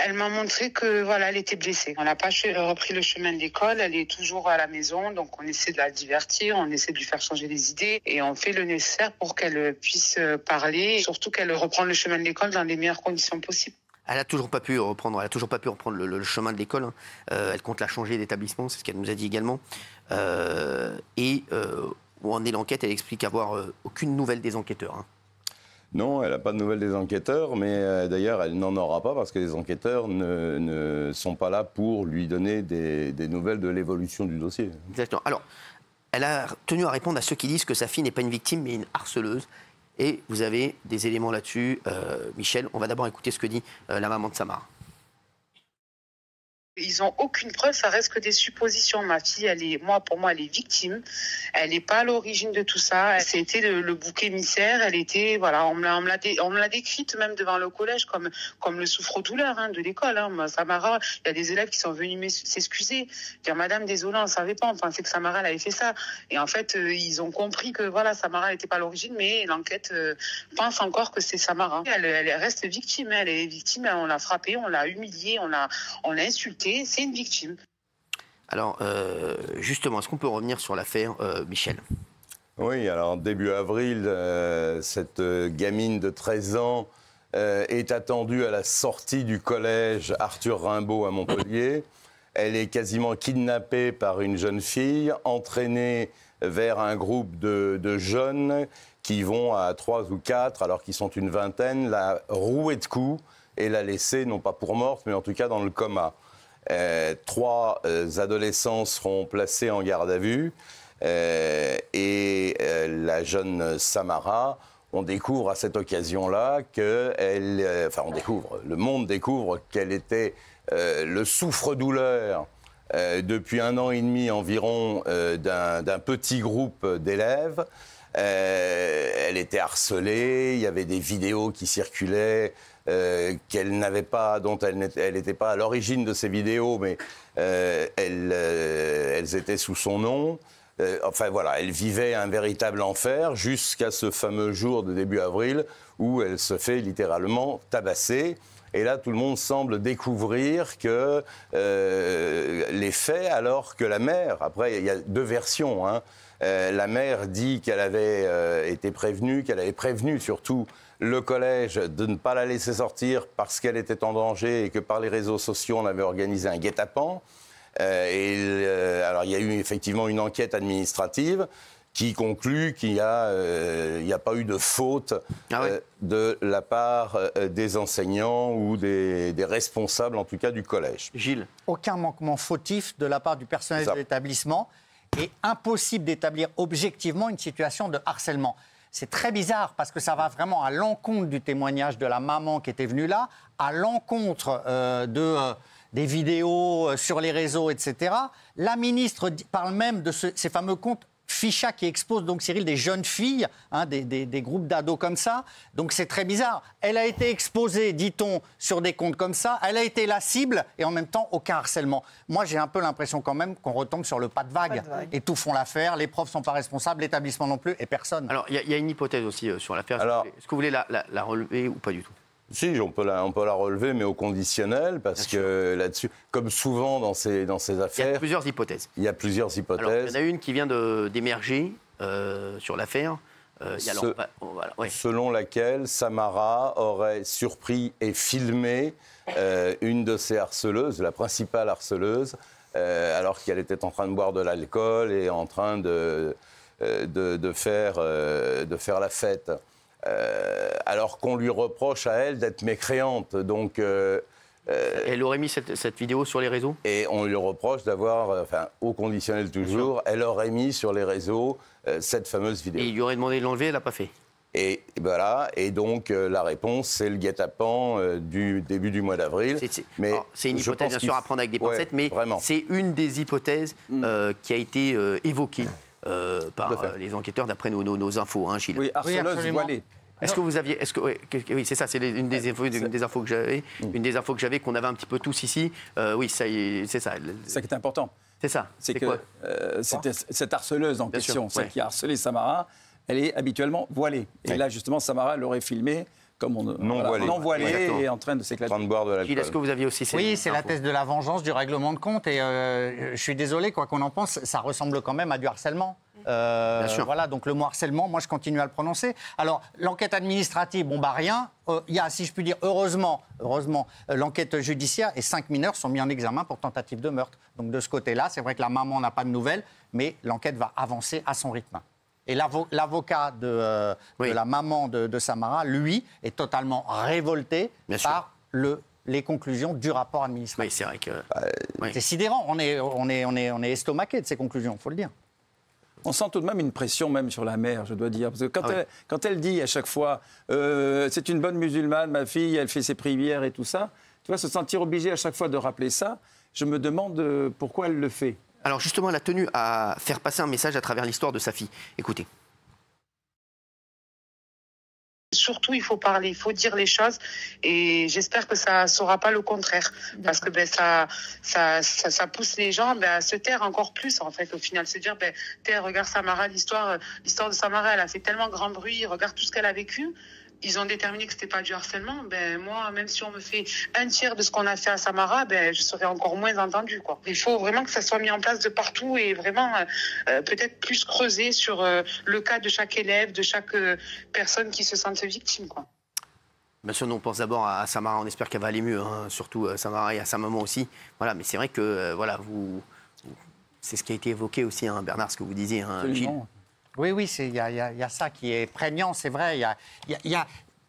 elle m'a montré que elle était blessée. On n'a pas repris le chemin de l'école. Elle est toujours à la maison, donc on essaie de la divertir, on essaie de lui faire changer les idées et on fait le nécessaire pour qu'elle puisse parler, surtout qu'elle reprenne le chemin de l'école dans les meilleures conditions possibles. Elle n'a toujours pas pu reprendre le chemin de l'école. Hein. Elle compte la changer d'établissement, c'est ce qu'elle nous a dit également. Où en est l'enquête, elle explique avoir aucune nouvelle des enquêteurs. Hein. Non, elle n'a pas de nouvelles des enquêteurs, mais d'ailleurs, elle n'en aura pas parce que les enquêteurs ne sont pas là pour lui donner des nouvelles de l'évolution du dossier. Exactement. Alors, elle a tenu à répondre à ceux qui disent que sa fille n'est pas une victime, mais une harceleuse. Et vous avez des éléments là-dessus. Michel, on va d'abord écouter ce que dit la maman de Samara. Ils n'ont aucune preuve, ça reste que des suppositions. Ma fille, pour moi, elle est victime. Elle n'est pas à l'origine de tout ça. C'était le bouc émissaire. Elle était, on me l'a décrite même devant le collège comme le souffre-douleur de l'école. Hein. Samara, il y a des élèves qui sont venus s'excuser, dire Madame, désolée, on ne savait pas, on pensait que Samara elle avait fait ça. Et en fait, ils ont compris que Samara n'était pas à l'origine, mais l'enquête pense encore que c'est Samara. Elle reste victime. Elle est victime. On l'a frappée, on l'a humiliée, on l'a insultée. C'est une victime. Alors, justement, est-ce qu'on peut revenir sur l'affaire Michel ? Oui, alors début avril, cette gamine de 13 ans est attendue à la sortie du collège Arthur Rimbaud à Montpellier. Elle est quasiment kidnappée par une jeune fille, entraînée vers un groupe de jeunes qui vont à 3 ou 4, alors qu'ils sont une vingtaine, la rouer de coups et la laisser, non pas pour morte, mais en tout cas dans le coma. 3 adolescents seront placés en garde à vue et la jeune Samara, on découvre à cette occasion-là le monde découvre qu'elle était le souffre-douleur depuis 1 an et demi environ d'un petit groupe d'élèves. Elle était harcelée, il y avait des vidéos qui circulaient qu'elle n'avait pas, dont elle n'était pas à l'origine de ces vidéos, mais elles étaient sous son nom. Elle vivait un véritable enfer jusqu'à ce fameux jour de début avril où elle se fait littéralement tabasser. Et là, tout le monde semble découvrir que les faits, alors que la mère, après, il y a 2 versions, hein. La mère dit qu'elle avait été prévenue, qu'elle avait prévenu surtout le collège de ne pas la laisser sortir parce qu'elle était en danger et que par les réseaux sociaux, on avait organisé un guet-apens. Alors, il y a eu effectivement une enquête administrative qui conclut qu'il n'y a pas eu de faute de la part des enseignants ou des responsables, en tout cas du collège. Gilles. Aucun manquement fautif de la part du personnel de l'établissement et impossible d'établir objectivement une situation de harcèlement. C'est très bizarre parce que ça va vraiment à l'encontre du témoignage de la maman qui était venue là, à l'encontre des vidéos sur les réseaux, etc. La ministre parle même de ces fameux comptes Ficha qui expose donc, Cyril, des jeunes filles, des groupes d'ados comme ça. Donc c'est très bizarre. Elle a été exposée, dit-on, sur des comptes comme ça. Elle a été la cible et en même temps, aucun harcèlement. Moi, j'ai un peu l'impression quand même qu'on retombe sur le pas de vague. Et tout font l'affaire. Les profs ne sont pas responsables, l'établissement non plus et personne. Alors, il y a une hypothèse aussi sur l'affaire. Est-ce que vous voulez la relever ou pas du tout? Si, on peut la relever, mais au conditionnel, parce que là-dessus, comme souvent dans ces affaires... Il y a plusieurs hypothèses. Il y a plusieurs hypothèses. Alors, il y en a une qui vient d'émerger sur l'affaire. Selon laquelle Samara aurait surpris et filmé une de ses harceleuses, la principale harceleuse, alors qu'elle était en train de boire de l'alcool et en train de faire la fête. Alors qu'on lui reproche à elle d'être mécréante. Donc, elle aurait mis cette vidéo sur les réseaux? Et on lui reproche d'avoir, au conditionnel toujours, elle aurait mis sur les réseaux cette fameuse vidéo. Et il lui aurait demandé de l'enlever, elle l'a pas fait. Et voilà, et donc la réponse, c'est le guet-apens du début du mois d'avril. C'est une hypothèse, bien sûr, à prendre avec des pincettes, mais c'est une des hypothèses qui a été évoquée par les enquêteurs d'après nos infos, hein, Gilles. Oui, harceleuse voilée. Est-ce que vous aviez... oui, c'est ça, c'est une des infos que j'avais, une des infos que j'avais, qu'on avait un petit peu tous ici. Oui, c'est ça. C'est ça qui est important. C'est ça. C'est que cette harceleuse en question, celle qui a harcelé Samara, elle est habituellement voilée. Et là, justement, Samara l'aurait filmée comme non voilée et en train de s'éclater. En train de boire de l'alcool. Est-ce que vous aviez aussi Oui, c'est la thèse de la vengeance, du règlement de compte. Et je suis désolé, quoi qu'on en pense, ça ressemble quand même à du harcèlement. Bien sûr. Voilà, donc le mot harcèlement, moi je continue à le prononcer. Alors, l'enquête administrative, rien. Il y a, si je puis dire, heureusement, l'enquête judiciaire et 5 mineurs sont mis en examen pour tentative de meurtre. Donc de ce côté-là, c'est vrai que la maman n'a pas de nouvelles, mais l'enquête va avancer à son rythme. Et l'avocat de la maman de Samara, lui, est totalement révolté par les conclusions du rapport administratif. Oui, c'est vrai que... C'est sidérant, on est estomaqué de ces conclusions, il faut le dire. On sent tout de même une pression même sur la mère, je dois dire. Parce que quand elle dit à chaque fois c'est une bonne musulmane, ma fille, elle fait ses prières et tout ça, tu vois, se sentir obligée à chaque fois de rappeler ça, je me demande pourquoi elle le fait. Alors justement, elle a tenu à faire passer un message à travers l'histoire de sa fille. Écoutez. Surtout, il faut parler, il faut dire les choses et j'espère que ça ne sera pas le contraire parce que ça pousse les gens à se taire encore plus en fait au final, se dire regarde Samara, l'histoire de Samara, elle a fait tellement grand bruit, regarde tout ce qu'elle a vécu. Ils ont déterminé que c'était pas du harcèlement. Moi, même si on me fait un tiers de ce qu'on a fait à Samara, je serai encore moins entendue, quoi. Il faut vraiment que ça soit mis en place de partout et vraiment peut-être plus creuser sur le cas de chaque élève, de chaque personne qui se sente victime, quoi. Bien sûr, nous, on pense d'abord à Samara. On espère qu'elle va aller mieux, hein, surtout Samara et à sa maman aussi. Voilà, mais c'est vrai que c'est ce qui a été évoqué aussi, hein, Bernard, ce que vous disiez, hein, Gilles. Oui, il y a ça qui est prégnant, c'est vrai.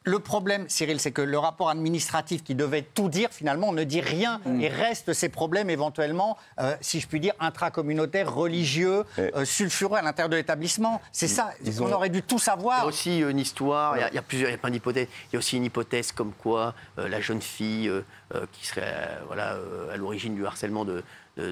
Le problème, Cyril, c'est que le rapport administratif qui devait tout dire, finalement, ne dit rien et reste ces problèmes éventuellement, si je puis dire, intracommunautaires, religieux, sulfureux à l'intérieur de l'établissement. C'est ça, on aurait dû tout savoir. Il y a aussi une histoire, il y a plein d'hypothèses. Il y a aussi une hypothèse comme quoi la jeune fille qui serait à l'origine du harcèlement de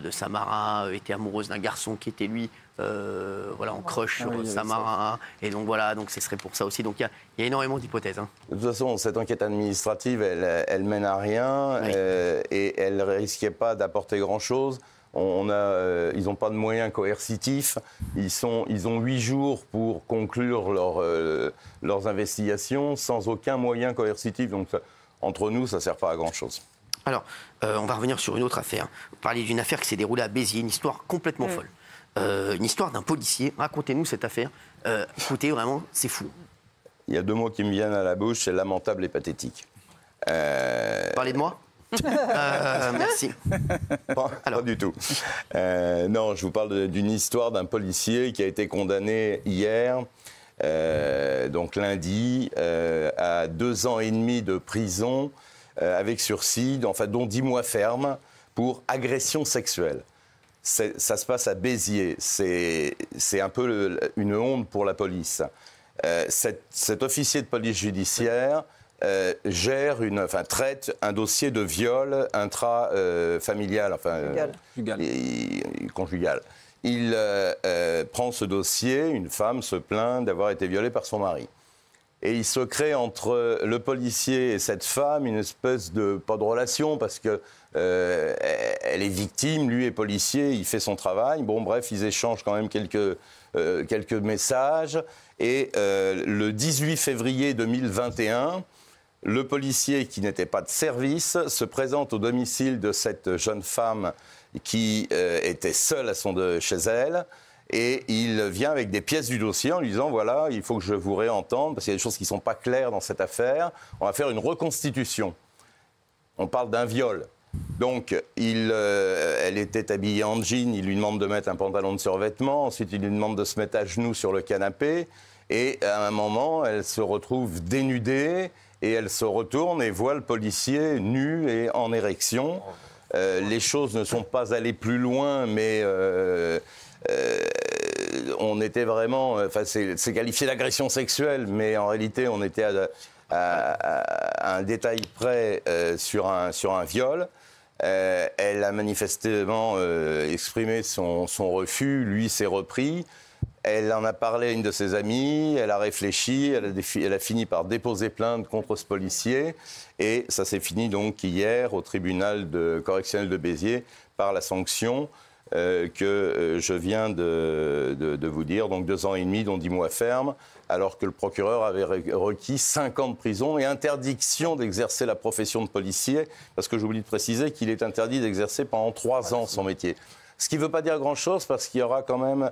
Samara était amoureuse d'un garçon qui était lui en crush sur Samara, et donc donc ce serait pour ça aussi. Donc il y a énormément d'hypothèses. Hein. De toute façon, cette enquête administrative, elle mène à rien et elle ne risquait pas d'apporter grand-chose. Ils n'ont pas de moyens coercitifs. Ils ont 8 jours pour conclure leurs investigations sans aucun moyen coercitif. Donc entre nous, ça ne sert pas à grand-chose. Alors, on va revenir sur une autre affaire. Vous parlez d'une affaire qui s'est déroulée à Béziers, une histoire complètement folle. Une histoire d'un policier. Racontez-nous cette affaire. Écoutez, vraiment, c'est fou. Il y a 2 mots qui me viennent à la bouche, c'est lamentable et pathétique. Parlez de moi ? Merci. Pas du tout. Non, je vous parle d'une histoire d'un policier qui a été condamné hier, donc lundi, à 2 ans et demi de prison avec sursis, enfin, dont 10 mois ferme pour agression sexuelle. Ça se passe à Béziers. C'est un peu une honte pour la police. Cet officier de police judiciaire traite un dossier de viol intrafamilial, conjugal. Il prend ce dossier, une femme se plaint d'avoir été violée par son mari. Et il se crée entre le policier et cette femme une espèce de, pas de relation, parce que elle est victime, lui est policier, il fait son travail. Bon, bref, ils échangent quand même quelques messages. Et le 18 février 2021, le policier qui n'était pas de service se présente au domicile de cette jeune femme qui était seule chez elle. Et il vient avec des pièces du dossier en lui disant, voilà, il faut que je vous réentende, parce qu'il y a des choses qui ne sont pas claires dans cette affaire. On va faire une reconstitution. On parle d'un viol. Donc, elle était habillée en jean, il lui demande de mettre un pantalon de survêtement, ensuite il lui demande de se mettre à genoux sur le canapé, et à un moment, elle se retrouve dénudée, et elle se retourne et voit le policier nu et en érection. Les choses ne sont pas allées plus loin, mais... on était vraiment... Enfin, c'est qualifié d'agression sexuelle, mais en réalité, on était à un détail près sur un viol. Elle a manifestement exprimé son refus, lui s'est repris. Elle en a parlé à une de ses amies, elle a réfléchi, elle a fini par déposer plainte contre ce policier. Et ça s'est fini donc hier au tribunal correctionnel de Béziers par la sanction que je viens de vous dire, donc 2 ans et demi, dont 10 mois ferme, alors que le procureur avait requis 5 ans de prison et interdiction d'exercer la profession de policier, parce que j'oublie de préciser qu'il est interdit d'exercer pendant 3 ans son métier. Ce qui ne veut pas dire grand-chose, parce qu'il y aura quand même,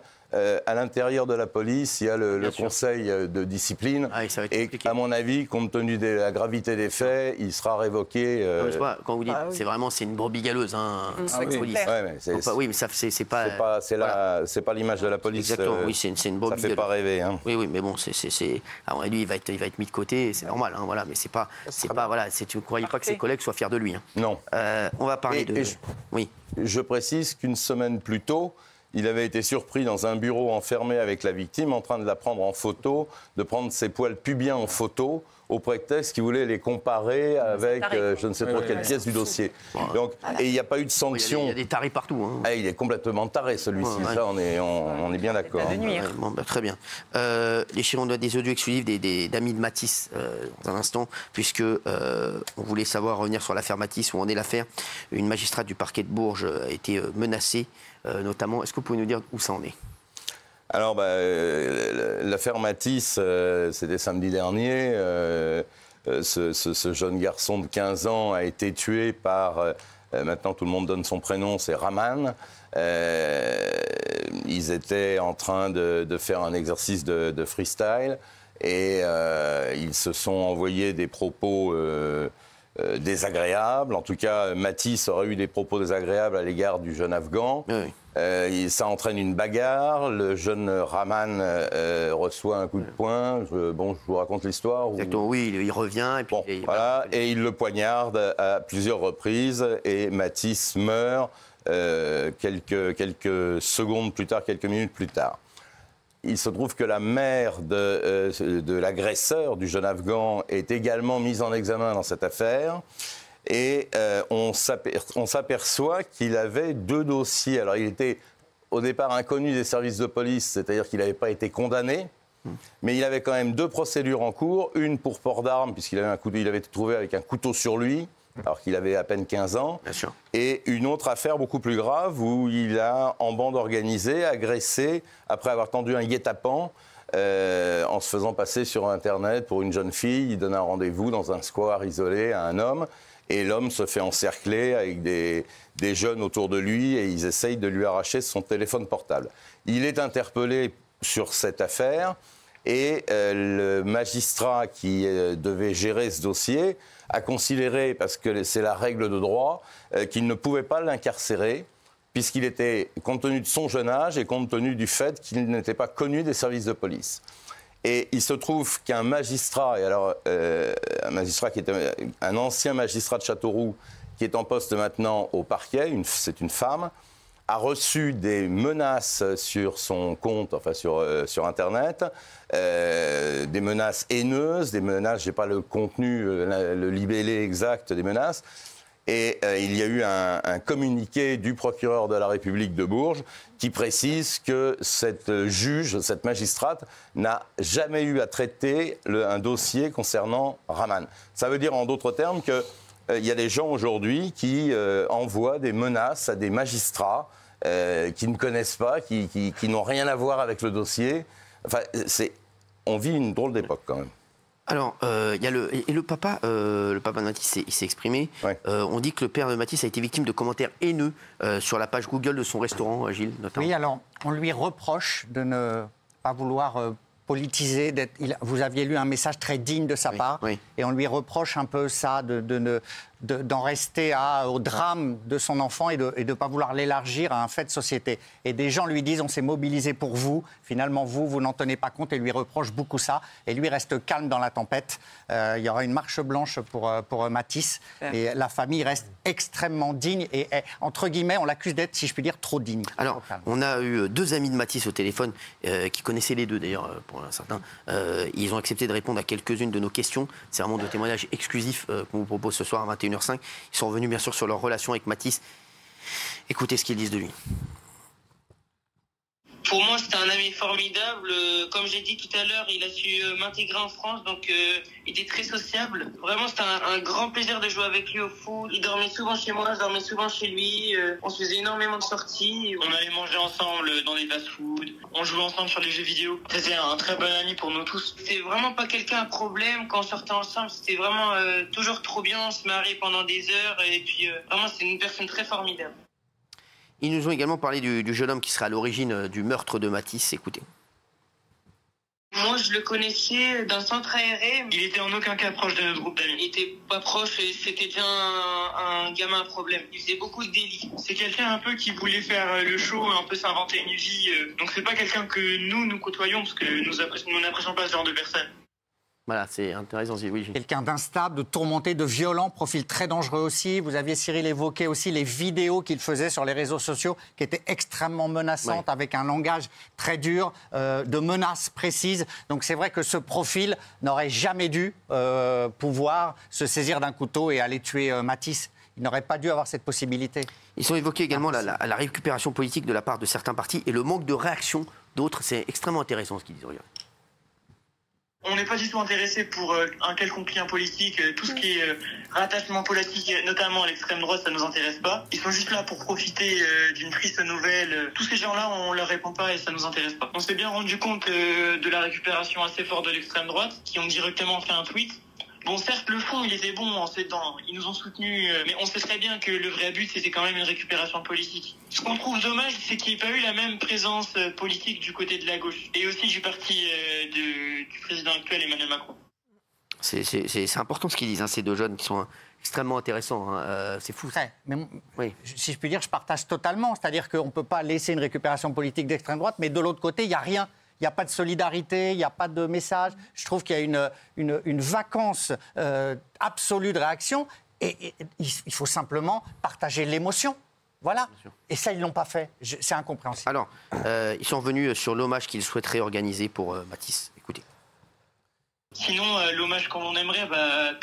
à l'intérieur de la police, il y a le conseil de discipline. Et à mon avis, compte tenu de la gravité des faits, il sera révoqué. Quand vous dites, c'est une brebis galeuse, hein, police. Oui, mais ça, c'est pas... C'est pas l'image de la police. Exactement, oui, c'est une brebis galeuse. Ça fait pas rêver. Hein. Oui, mais bon, à mon avis, il va être mis de côté, c'est normal, hein, voilà, mais c'est pas, voilà, vous ne croyez pas que ses collègues soient fiers de lui. Hein. Non. On va parler oui. Je précise qu'une semaine plus tôt, il avait été surpris dans un bureau enfermé avec la victime, en train de la prendre en photo, de prendre ses poils pubiens en photo, au prétexte qu'il voulait les comparer avec je ne sais pas quelle pièce du dossier. Donc, et il n'y a pas eu de sanction. Il y a des tarés partout. Hein. Il est complètement taré, celui-ci. Ça, on est bien d'accord. Très bien. Les on a des audios exclusifs d'amis de Matisse dans un instant, puisque on voulait revenir sur l'affaire Matisse, où en est l'affaire. Une magistrate du parquet de Bourges a été menacée, notamment. Est-ce que vous pouvez nous dire où ça en est ? Alors, l'affaire Matisse, c'était samedi dernier. Ce jeune garçon de 15 ans a été tué par, maintenant tout le monde donne son prénom, c'est Raman. Ils étaient en train de faire un exercice de freestyle et ils se sont envoyés des propos désagréables. En tout cas, Matisse aurait eu des propos désagréables à l'égard du jeune Afghan. Oui. Ça entraîne une bagarre. Le jeune Raman reçoit un coup de poing. Je vous raconte l'histoire. Exactement, oui, il revient. Et puis et il le poignarde à plusieurs reprises. Et Matisse meurt quelques secondes plus tard, quelques minutes plus tard. Il se trouve que la mère de l'agresseur, du jeune Afghan, est également mise en examen dans cette affaire. Et on s'aperçoit qu'il avait 2 dossiers. Alors, il était au départ inconnu des services de police, c'est-à-dire qu'il n'avait pas été condamné, mais il avait quand même 2 procédures en cours. Une pour port d'armes, puisqu'il avait été trouvé avec un couteau sur lui, alors qu'il avait à peine 15 ans. Bien sûr. Et une autre affaire beaucoup plus grave, où il a, en bande organisée, agressé, après avoir tendu un guet-apens, en se faisant passer sur Internet pour une jeune fille. Il donne un rendez-vous dans un square isolé à un homme. Et l'homme se fait encercler avec des jeunes autour de lui et ils essayent de lui arracher son téléphone portable. Il est interpellé sur cette affaire et le magistrat qui devait gérer ce dossier a considéré, parce que c'est la règle de droit, qu'il ne pouvait pas l'incarcérer, puisqu'il était, compte tenu de son jeune âge et compte tenu du fait qu'il n'était pas connu des services de police. Et il se trouve qu'un magistrat, et alors un magistrat qui était un ancien magistrat de Châteauroux, qui est en poste maintenant au parquet, c'est une femme, a reçu des menaces sur son compte, enfin sur Internet, des menaces haineuses, des menaces, je n'ai pas le contenu, le libellé exact des menaces. Et il y a eu un communiqué du procureur de la République de Bourges qui précise que cette juge, cette magistrate, n'a jamais eu à traiter un dossier concernant Rahman. Ça veut dire en d'autres termes qu'il y a des gens aujourd'hui qui envoient des menaces à des magistrats qui ne connaissent pas, qui n'ont rien à voir avec le dossier. Enfin, on vit une drôle d'époque quand même. Alors, il y a le papa de Mathis, il s'est exprimé. Ouais. On dit que le père de Mathis a été victime de commentaires haineux sur la page Google de son restaurant, Gilles, notamment. Oui, alors, on lui reproche de ne pas vouloir politiser. Vous aviez lu un message très digne de sa part, et on lui reproche un peu ça, d'en rester au drame de son enfant et de ne pas vouloir l'élargir à un fait de société. Et des gens lui disent, on s'est mobilisé pour vous, finalement vous n'en tenez pas compte, et lui reproche beaucoup ça, et lui reste calme dans la tempête. Il y aura une marche blanche pour Mathis, et la famille reste extrêmement digne, et entre guillemets, on l'accuse d'être, si je puis dire, trop digne. Alors, on a eu 2 amis de Mathis au téléphone, qui connaissaient les deux d'ailleurs, pour certains. Ils ont accepté de répondre à quelques-unes de nos questions. C'est vraiment de témoignages exclusifs qu'on vous propose ce soir à 21h05. Ils sont revenus bien sûr sur leur relation avec Mathis. Écoutez ce qu'ils disent de lui. Pour moi, c'était un ami formidable. Comme j'ai dit tout à l'heure, il a su m'intégrer en France, donc il était très sociable. Vraiment, c'était un grand plaisir de jouer avec lui au foot. Il dormait souvent chez moi, je dormais souvent chez lui. On se faisait énormément de sorties. On allait manger ensemble dans des fast-food. On jouait ensemble sur les jeux vidéo. C'était un très bon ami pour nous tous. C'était vraiment pas quelqu'un à problème quand on sortait ensemble. C'était vraiment toujours trop bien. On se marrait pendant des heures. Et puis, vraiment, c'était une personne très formidable. Ils nous ont également parlé du jeune homme qui serait à l'origine du meurtre de Mathis. Écoutez. Moi, je le connaissais d'un centre aéré. Il était en aucun cas proche de notre groupe d'amis. Il était pas proche et c'était déjà un gamin à problème. Il faisait beaucoup de délits. C'est quelqu'un un peu qui voulait faire le show, un peu s'inventer une vie. Donc c'est pas quelqu'un que nous côtoyons parce que nous n'apprécions pas ce genre de personne. Voilà, c'est intéressant. Oui. Quelqu'un d'instable, de tourmenté, de violent, profil très dangereux aussi. Vous aviez, Cyril, évoqué aussi les vidéos qu'il faisait sur les réseaux sociaux qui étaient extrêmement menaçantes, avec un langage très dur, de menaces précises. Donc c'est vrai que ce profil n'aurait jamais dû pouvoir se saisir d'un couteau et aller tuer Mathis. Il n'aurait pas dû avoir cette possibilité. Ils ont évoqué également la récupération politique de la part de certains partis et le manque de réaction d'autres. C'est extrêmement intéressant ce qu'ils disent. Regarde. On n'est pas du tout intéressé pour un quelconque lien politique. Tout ce qui est rattachement politique, notamment à l'extrême droite, ça ne nous intéresse pas. Ils sont juste là pour profiter d'une triste nouvelle. Tous ces gens-là, on ne leur répond pas et ça ne nous intéresse pas. On s'est bien rendu compte de la récupération assez forte de l'extrême droite, qui ont directement fait un tweet. Bon, certes, le fond, il était bon en ces temps. Ils nous ont soutenus, mais on sait très bien que le vrai but, c'était quand même une récupération politique. Ce qu'on trouve dommage, c'est qu'il n'y ait pas eu la même présence politique du côté de la gauche et aussi du parti du président actuel, Emmanuel Macron. C'est important ce qu'ils disent, hein, ces deux jeunes qui sont extrêmement intéressants. Hein. C'est fou. Mais si je puis dire, je partage totalement. C'est-à-dire qu'on ne peut pas laisser une récupération politique d'extrême droite, mais de l'autre côté, il n'y a rien. Il n'y a pas de solidarité, il n'y a pas de message. Je trouve qu'il y a une vacance absolue de réaction. Et il faut simplement partager l'émotion. Voilà. Et ça, ils ne l'ont pas fait. C'est incompréhensible. Alors, ils sont revenus sur l'hommage qu'ils souhaiteraient organiser pour Mathis. Écoutez. Sinon, l'hommage qu'on aimerait,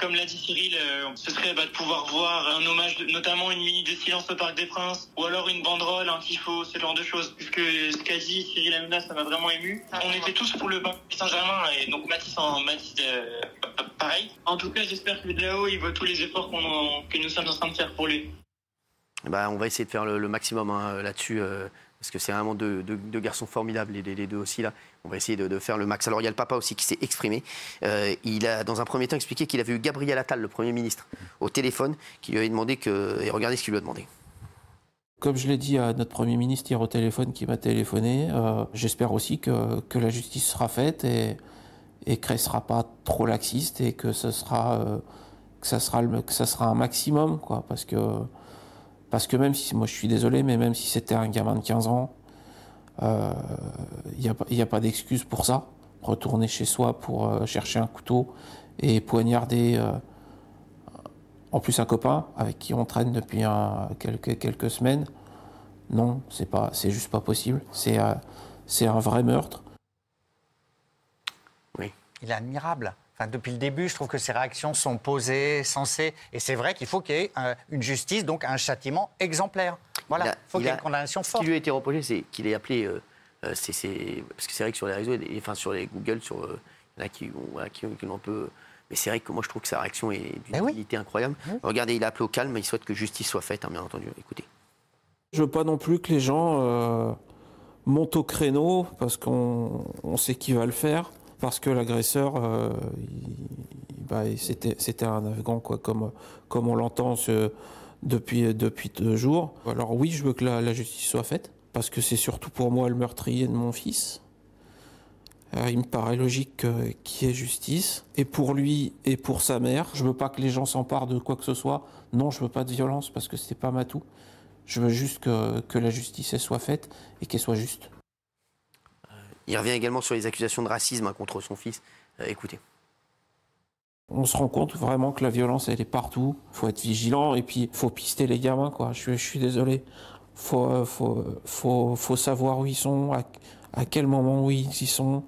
comme l'a dit Cyril, ce serait de pouvoir voir un hommage, notamment une minute de silence au Parc des Princes, ou alors une banderole, un tifo, ce genre de choses. Puisque ce qu'a dit Cyril Hanouna, ça m'a vraiment ému. On était tous pour le Paris Saint-Germain, et donc Mathis pareil. En tout cas, j'espère que de là-haut, il voit tous les efforts que nous sommes en train de faire pour lui. On va essayer de faire le maximum là-dessus. Parce que c'est vraiment deux garçons formidables, les deux aussi là. On va essayer de faire le max. Alors il y a le papa aussi qui s'est exprimé. Il a dans un premier temps expliqué qu'il avait eu Gabriel Attal, le Premier ministre, au téléphone, qui lui avait demandé et regardez ce qu'il lui a demandé. Comme je l'ai dit à notre Premier ministre hier au téléphone qui m'a téléphoné, j'espère aussi que la justice sera faite et qu'elle ne sera pas trop laxiste et que ce sera ça sera un maximum, quoi, parce que même si, moi je suis désolé, mais même si c'était un gamin de 15 ans, il n'y a pas d'excuse pour ça. Retourner chez soi pour chercher un couteau et poignarder en plus un copain avec qui on traîne depuis quelques semaines, non, c'est juste pas possible. C'est un vrai meurtre. Oui. Il est admirable. Enfin, depuis le début, je trouve que ses réactions sont posées, sensées. Et c'est vrai qu'il faut qu'il y ait une justice, donc un châtiment exemplaire. Voilà, il faut qu'il y ait une condamnation forte. Ce qui lui a été reproché, c'est qu'il ait appelé... parce que c'est vrai que sur les réseaux, enfin sur les Google, il y en a qui l'ont un peu... Mais c'est vrai que moi, je trouve que sa réaction est d'une utilité incroyable. Regardez, il a appelé au calme, il souhaite que justice soit faite, hein, bien entendu. Écoutez. Je veux pas non plus que les gens montent au créneau parce qu'on sait qui va le faire, parce que l'agresseur, c'était un Afghan, quoi, comme on l'entend depuis 2 jours. Alors oui, je veux que la justice soit faite, parce que c'est surtout pour moi le meurtrier de mon fils. Il me paraît logique qu'il y ait justice, et pour lui et pour sa mère. Je veux pas que les gens s'emparent de quoi que ce soit. Non, je veux pas de violence, parce que c'est pas ma tout. Je veux juste que la justice soit faite et qu'elle soit juste. Il revient également sur les accusations de racisme contre son fils. Écoutez. On se rend compte vraiment que la violence, elle est partout. Il faut être vigilant et puis il faut pister les gamins, quoi. Je suis désolé. Faut savoir où ils sont, à quel moment où ils y sont.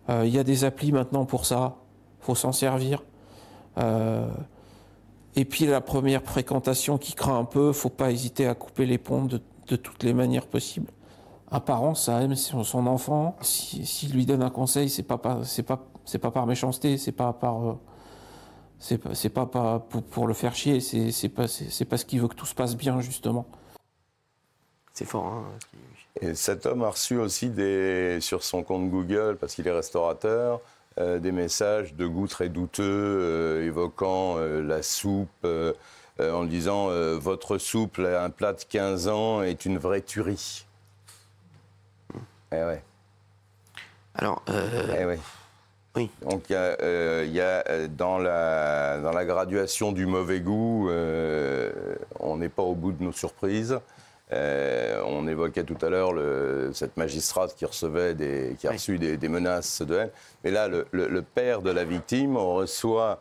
Il y a des applis maintenant pour ça. Faut s'en servir. Et puis la première fréquentation qui craint un peu, faut pas hésiter à couper les ponts de toutes les manières possibles. Un parent, ça aime son enfant. S'il lui donne un conseil, c'est pas par méchanceté, c'est pas pour le faire chier, c'est parce qu'il veut que tout se passe bien, justement. C'est fort, hein. Et cet homme a reçu aussi sur son compte Google, parce qu'il est restaurateur, des messages de goût très douteux, évoquant la soupe, en disant « Votre soupe, un plat de 15 ans, est une vraie tuerie ». Eh ouais. Alors, eh ouais. Oui. Donc il y a dans la graduation du mauvais goût, on n'est pas au bout de nos surprises. On évoquait tout à l'heure cette magistrate qui a reçu des menaces de haine. Mais là, le père de la victime reçoit,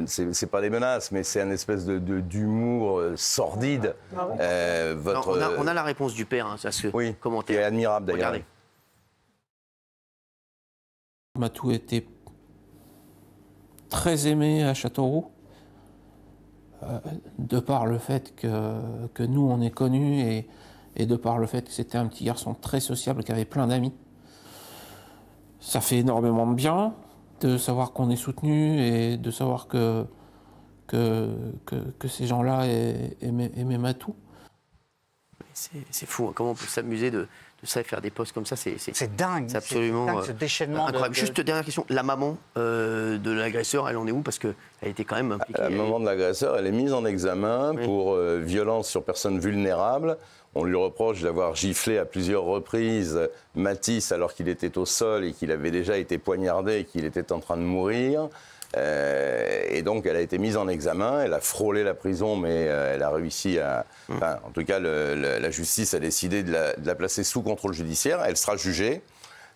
c'est pas des menaces, mais c'est une espèce d'humour sordide. On a la réponse du père, hein, ça se commenter. C'est admirable d'ailleurs. Regardez. Matou était très aimé à Châteauroux, de par le fait que nous on est connus et de par le fait que c'était un petit garçon très sociable qui avait plein d'amis. Ça fait énormément de bien de savoir qu'on est soutenu et de savoir que ces gens-là aimaient Matou. C'est fou, hein, comment on peut s'amuser de ça et faire des posts comme ça, c'est dingue. C'est absolument dingue, ce déchaînement incroyable. Juste dernière question, la maman de l'agresseur, elle en est où? Parce qu'elle était quand même impliquée. La maman de l'agresseur, elle est mise en examen pour violence sur personne vulnérable. On lui reproche d'avoir giflé à plusieurs reprises Matisse alors qu'il était au sol et qu'il avait déjà été poignardé et qu'il était en train de mourir. Et donc, elle a été mise en examen, elle a frôlé la prison, mais elle a réussi à... Enfin, en tout cas, la justice a décidé de la placer sous contrôle judiciaire. Elle sera jugée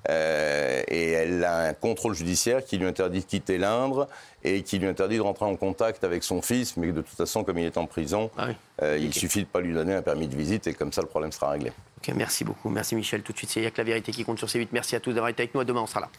et elle a un contrôle judiciaire qui lui interdit de quitter l'Indre et qui lui interdit de rentrer en contact avec son fils, mais de toute façon, comme il est en prison, il suffit de ne pas lui donner un permis de visite et comme ça, le problème sera réglé. Ok, merci beaucoup. Merci Michel. Tout de suite, c'est Il y a que la vérité qui compte sur C8. Merci à tous d'avoir été avec nous. À demain, on sera là.